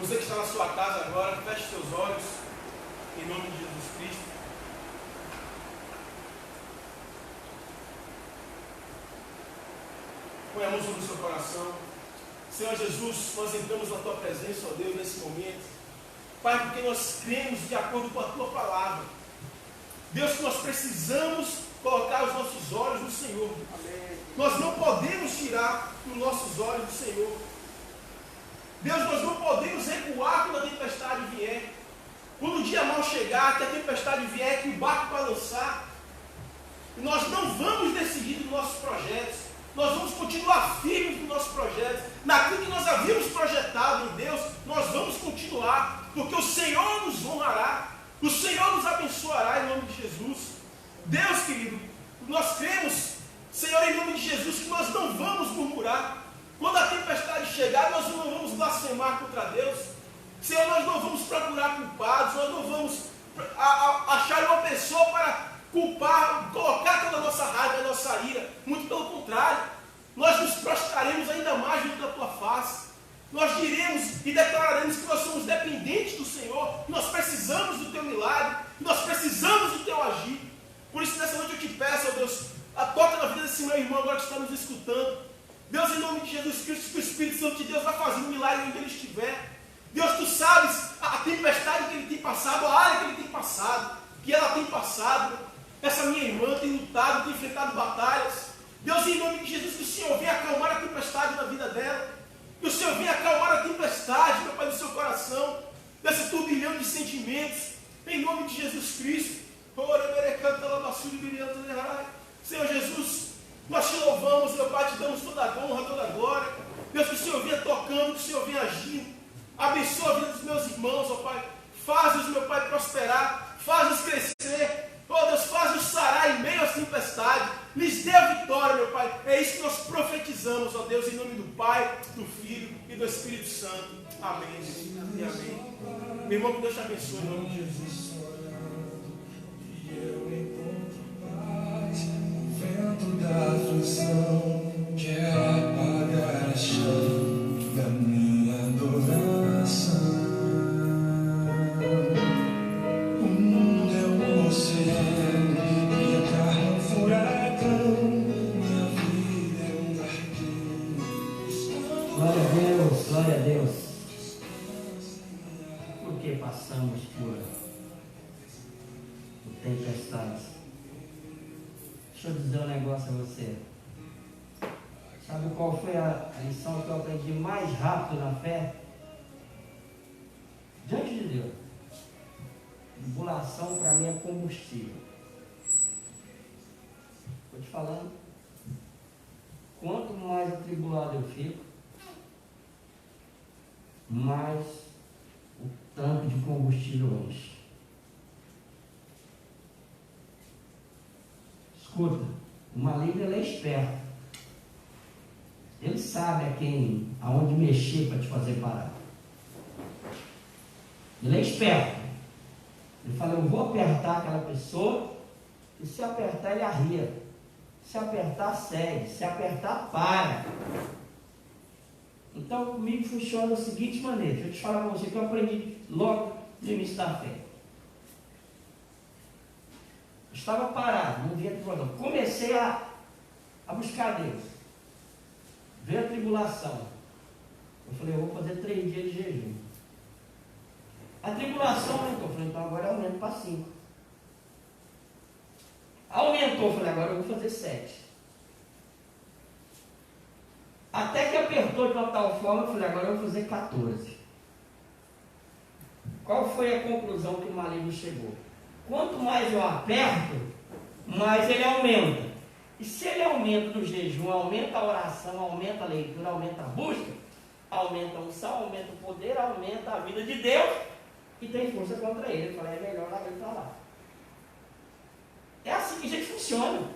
S1: Você que está na sua casa agora, feche seus olhos, em nome de Jesus Cristo. Põe a mão sobre o seu coração. Senhor Jesus, nós entramos na Tua presença, ó Deus, nesse momento. Pai, porque nós cremos de acordo com a Tua palavra. Deus, que nós precisamos colocar os nossos olhos no Senhor. Amém. Nós não podemos tirar os nossos olhos do Senhor. Deus, nós não podemos recuar quando a tempestade vier. Quando o dia mal chegar, que a tempestade vier, que o barco balançar. E nós não vamos decidir dos nossos projetos. Nós vamos continuar firmes nos nossos projetos. Naquilo que nós havíamos projetado em Deus, nós vamos continuar. Porque o Senhor nos honrará. O Senhor nos abençoará em nome de Jesus. Deus, querido, nós cremos, Senhor, em nome de Jesus, que nós não vamos murmurar. Quando a tempestade chegar, nós não vamos blasfemar contra Deus. Senhor, nós não vamos procurar culpados, nós não vamos achar uma pessoa para culpar, colocar toda a nossa raiva e a nossa ira. Muito pelo contrário, nós nos prostraremos ainda mais diante da Tua face. Nós diremos e declararemos que nós somos dependentes do Senhor, nós precisamos do Teu milagre, nós precisamos do Teu agir. Por isso, nessa noite eu te peço, ó Deus, toca na vida desse meu irmão agora que está nos escutando. Deus, em nome de Jesus Cristo, que o Espírito Santo de Deus vai fazer um milagre onde ele estiver. Deus, Tu sabes a tempestade que ele tem passado, a área que ele tem passado, que ela tem passado. Essa minha irmã tem lutado, tem enfrentado batalhas. Deus, em nome de Jesus, que o Senhor venha acalmar a tempestade na vida dela. Que o Senhor venha acalmar a tempestade, meu Pai, do seu coração, desse turbilhão de sentimentos, em nome de Jesus Cristo. Senhor Jesus, nós te louvamos, meu Pai, te damos toda a honra, toda a glória. Deus, que o Senhor venha tocando, que o Senhor venha agindo. Abençoa a vida dos meus irmãos, ó Pai. Faz-os, meu Pai, prosperar. Faz-os crescer. Oh Deus, faz-os sarar em meio às tempestades. Lhes dê a vitória, meu Pai. É isso que nós profetizamos, ó Deus, em nome do Pai, do Filho e do Espírito Santo. Amém. E amém. Meu irmão, que Deus te abençoe em nome de Jesus.
S2: Eu encontro paz, vento da aflição, quer apagar a chama da minha adoração. O mundo é um oceano, minha carne é um furacão, minha vida é um barquinho.
S3: Glória a Deus, glória a Deus. Porque passamos por tempestades. Deixa eu dizer um negócio a você. Sabe qual foi a lição que eu aprendi mais rápido na fé? Diante de Deus. Tribulação para mim é combustível. Estou te falando. Quanto mais atribulado eu fico, mais o tanque de combustível enche. Escuta, o maligno ele é esperto. Ele sabe aonde mexer para te fazer parar. Ele é esperto. Ele fala, eu vou apertar aquela pessoa, e se apertar ele arria. Se apertar, segue. Se apertar, para. Então comigo funciona da seguinte maneira. Deixa eu te falar para você que eu aprendi logo no início da fé. Estava parado, não via tribulação. Comecei a buscar Deus. Veio a tribulação. Eu falei, eu vou fazer 3 dias de jejum. A tribulação aumentou. Eu falei, então agora eu aumento para 5. Aumentou, eu falei, agora eu vou fazer 7. Até que apertou de uma tal forma, eu falei, agora eu vou fazer 14. Qual foi a conclusão que o maligno chegou? Quanto mais eu aperto, mais ele aumenta. E se ele aumenta no jejum, aumenta a oração, aumenta a leitura, aumenta a busca, aumenta a unção, aumenta o poder, aumenta a vida de Deus e tem força contra ele. Eu falei, é melhor largar ele para lá. É assim que a gente funciona.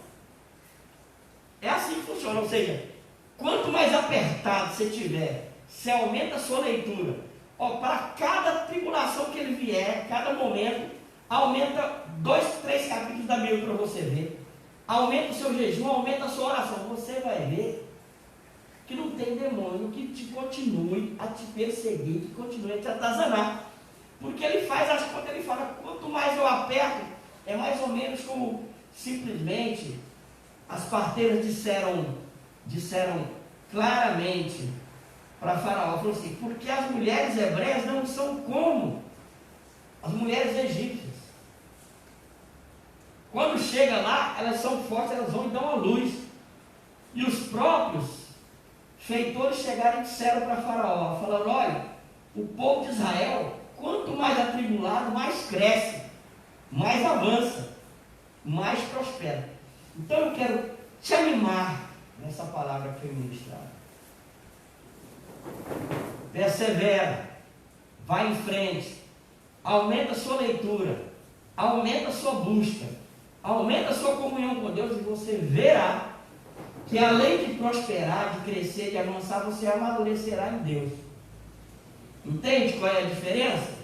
S3: É assim que funciona. Ou seja, quanto mais apertado você tiver, você aumenta a sua leitura, Para cada tribulação que ele vier, cada momento, aumenta 2, 3 capítulos da Bíblia para você ver. Aumenta o seu jejum, aumenta a sua oração. Você vai ver que não tem demônio que te continue a te perseguir, que continue a te atazanar. Porque ele faz as contas, ele fala, quanto mais eu aperto, é mais ou menos como simplesmente as parteiras disseram claramente para Faraó, falou assim, porque as mulheres hebreias não são como as mulheres egípcias. Quando chega lá, elas são fortes, elas vão e dão a luz. E os próprios feitores chegaram e disseram para Faraó, falaram, olha, o povo de Israel, quanto mais atribulado, mais cresce, mais avança, mais prospera. Então eu quero te animar nessa palavra que foi ministrada. Persevera, vai em frente, aumenta a sua leitura, aumenta a sua busca, aumenta a sua comunhão com Deus e você verá que além de prosperar, de crescer, de avançar, você amadurecerá em Deus. Entende qual é a diferença?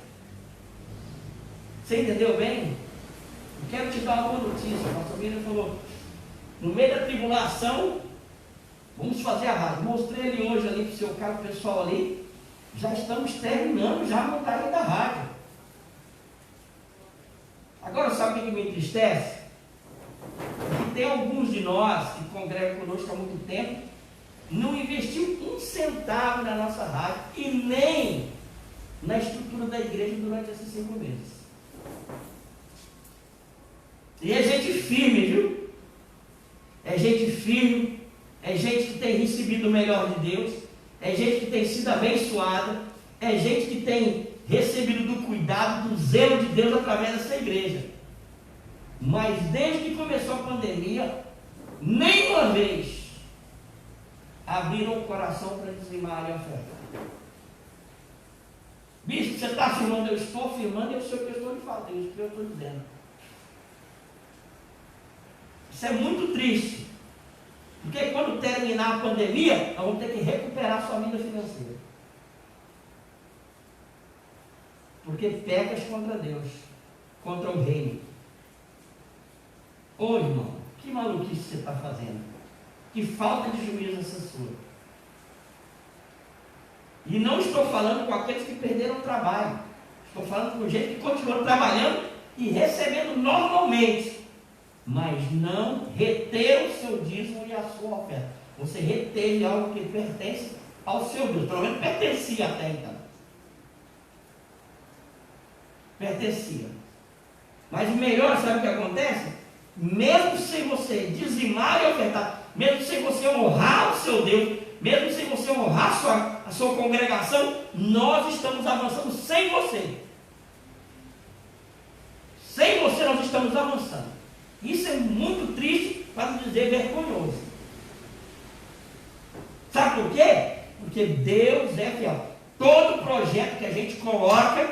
S3: Você entendeu bem? Eu quero te dar uma notícia. A pastor Miriam falou, no meio da tribulação, vamos fazer a rádio. Mostrei ele hoje ali para o seu carro pessoal ali. Já estamos terminando já a montagem da rádio. Agora sabe o que me entristece? Que tem alguns de nós que congregam conosco há muito tempo, não investiu 1 centavo na nossa rádio e nem na estrutura da igreja durante esses 5 meses. E é gente firme, viu? É gente firme, é gente que tem recebido o melhor de Deus, é gente que tem sido abençoada, é gente que tem recebido do cuidado, do zelo de Deus através dessa igreja. Mas desde que começou a pandemia, nenhuma vez abriram o coração para dizimar e ofertar. Bispo, você está afirmando, eu estou afirmando, eu sei o que eu estou lhe falando, isso que eu estou dizendo. Isso é muito triste. Porque quando terminar a pandemia, nós vamos ter que recuperar a sua vida financeira. Porque pecas contra Deus, contra o reino. Ô irmão, que maluquice você está fazendo? Que falta de juízo essa sua. E não estou falando com aqueles que perderam o trabalho. Estou falando com gente que continua trabalhando e recebendo normalmente. Mas não reter o seu dízimo e a sua oferta. Você reteve algo que pertence ao seu Deus. Pelo menos pertencia até então. Pertencia. Mas o melhor, sabe o que acontece? Mesmo sem você dizimar e ofertar, mesmo sem você honrar o seu Deus, mesmo sem você honrar a sua congregação, nós estamos avançando sem você. Sem você nós estamos avançando. Isso é muito triste, para não dizer vergonhoso. Sabe por quê? Porque Deus é fiel. Todo projeto que a gente coloca,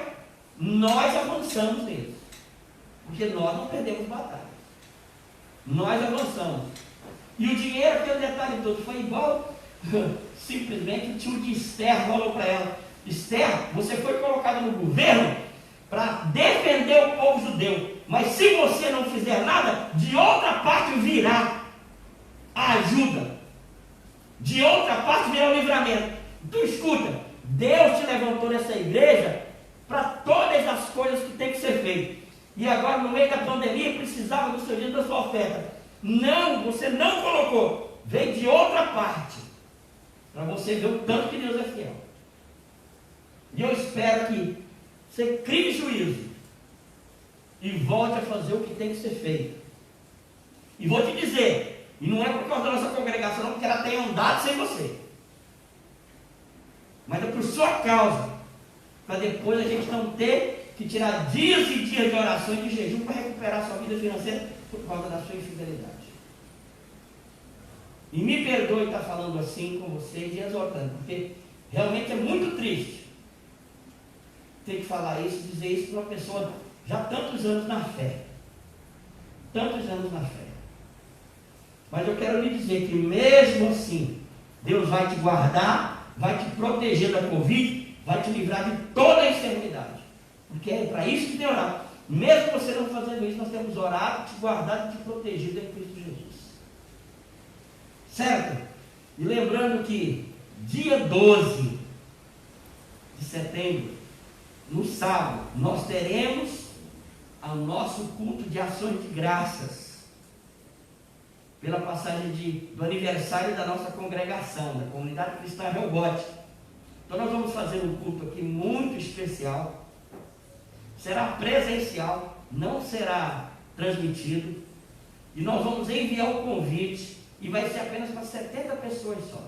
S3: nós avançamos nele. Porque nós não perdemos batalha. Nós avançamos. E o dinheiro, aquele detalhe todo, foi igual, simplesmente o tio de Esther falou para ela, Esther, você foi colocada no governo para defender o povo judeu. Mas se você não fizer nada, de outra parte virá a ajuda. De outra parte virá o livramento. Tu escuta, Deus te levantou nessa igreja para todas as coisas que tem que ser feitas. E agora no meio da pandemia precisava do seu dinheiro, da sua oferta. Não, você não colocou. Veio de outra parte. Para você ver o tanto que Deus é fiel. E eu espero que você crie juízo. E volte a fazer o que tem que ser feito. E vou te dizer, e não é por causa da nossa congregação, não, porque ela tem andado sem você. Mas é por sua causa. Para depois a gente não ter que tirar dias e dias de oração e de jejum para recuperar a sua vida financeira por causa da sua infidelidade. E me perdoe estar falando assim com vocês e exortando, porque realmente é muito triste ter que falar isso, dizer isso para uma pessoa já tantos anos na fé. Tantos anos na fé. Mas eu quero lhe dizer que mesmo assim, Deus vai te guardar, vai te proteger da Covid, vai te livrar de toda a enfermidade. Porque é para isso que tem orado. Mesmo você não fazendo isso, nós temos orado, te guardado e te protegido em Cristo Jesus. Certo? E lembrando que dia 12 de setembro, no sábado, nós teremos o nosso culto de ações de graças, pela passagem do aniversário da nossa congregação, da Comunidade Cristã Robótica. Então nós vamos fazer um culto aqui muito especial, será presencial, não será transmitido, e nós vamos enviar o convite, e vai ser apenas para 70 pessoas só.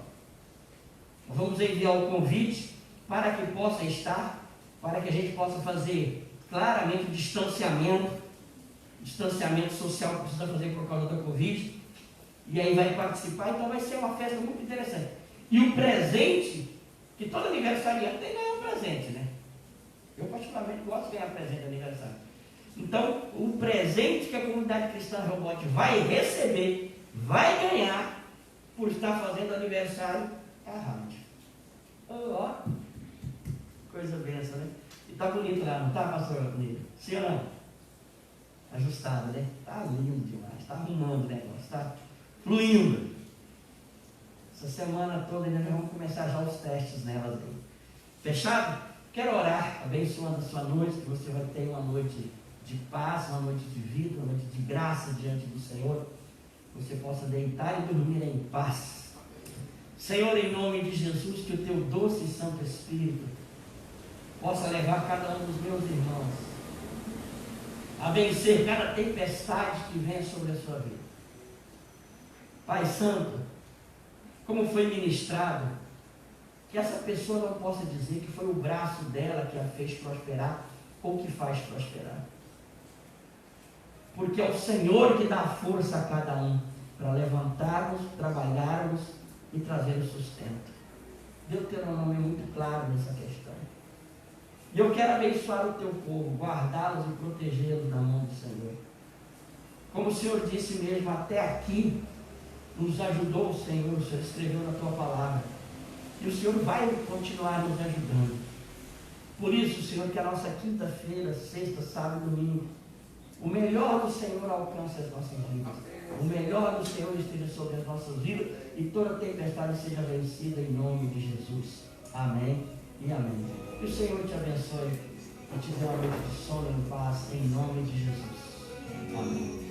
S3: Nós vamos enviar o convite para que possa estar, para que a gente possa fazer claramente o distanciamento social que precisa fazer por causa da Covid, e aí vai participar. Então vai ser uma festa muito interessante. E o presente, que todo aniversariante tem que ganhar um presente, né? Eu particularmente gosto de ganhar presente de aniversário. Então, o presente que a Comunidade Cristã Robótica vai receber, vai ganhar, por estar fazendo aniversário, é a rádio. Ó, coisa benção, né? E tá bonito lá, não tá, pastor Nilo? Sim ou não? Ajustado, né? Tá lindo demais, tá arrumando o negócio, tá fluindo. Essa semana toda ainda vamos começar já os testes nelas aí. Fechado? Quero orar, abençoando a sua noite, que você vai ter uma noite de paz, uma noite de vida, uma noite de graça diante do Senhor. Que você possa deitar e dormir em paz. Senhor, em nome de Jesus, que o teu doce e santo Espírito possa levar cada um dos meus irmãos a vencer cada tempestade que vem sobre a sua vida. Pai Santo, como foi ministrado, que essa pessoa não possa dizer que foi o braço dela que a fez prosperar ou que faz prosperar. Porque é o Senhor que dá força a cada um para levantarmos, trabalharmos e trazer o sustento. Deuteronômio é muito claro nessa questão. E eu quero abençoar o teu povo, guardá-los e protegê-los na mão do Senhor. Como o Senhor disse mesmo, até aqui nos ajudou o Senhor escreveu na tua palavra. E o Senhor vai continuar nos ajudando. Por isso, Senhor, que a nossa quinta-feira, sexta, sábado e domingo, o melhor do Senhor alcance as nossas vidas. O melhor do Senhor esteja sobre as nossas vidas e toda tempestade seja vencida em nome de Jesus. Amém e amém. Que o Senhor te abençoe e te dê uma noite de sono e paz em nome de Jesus. Amém.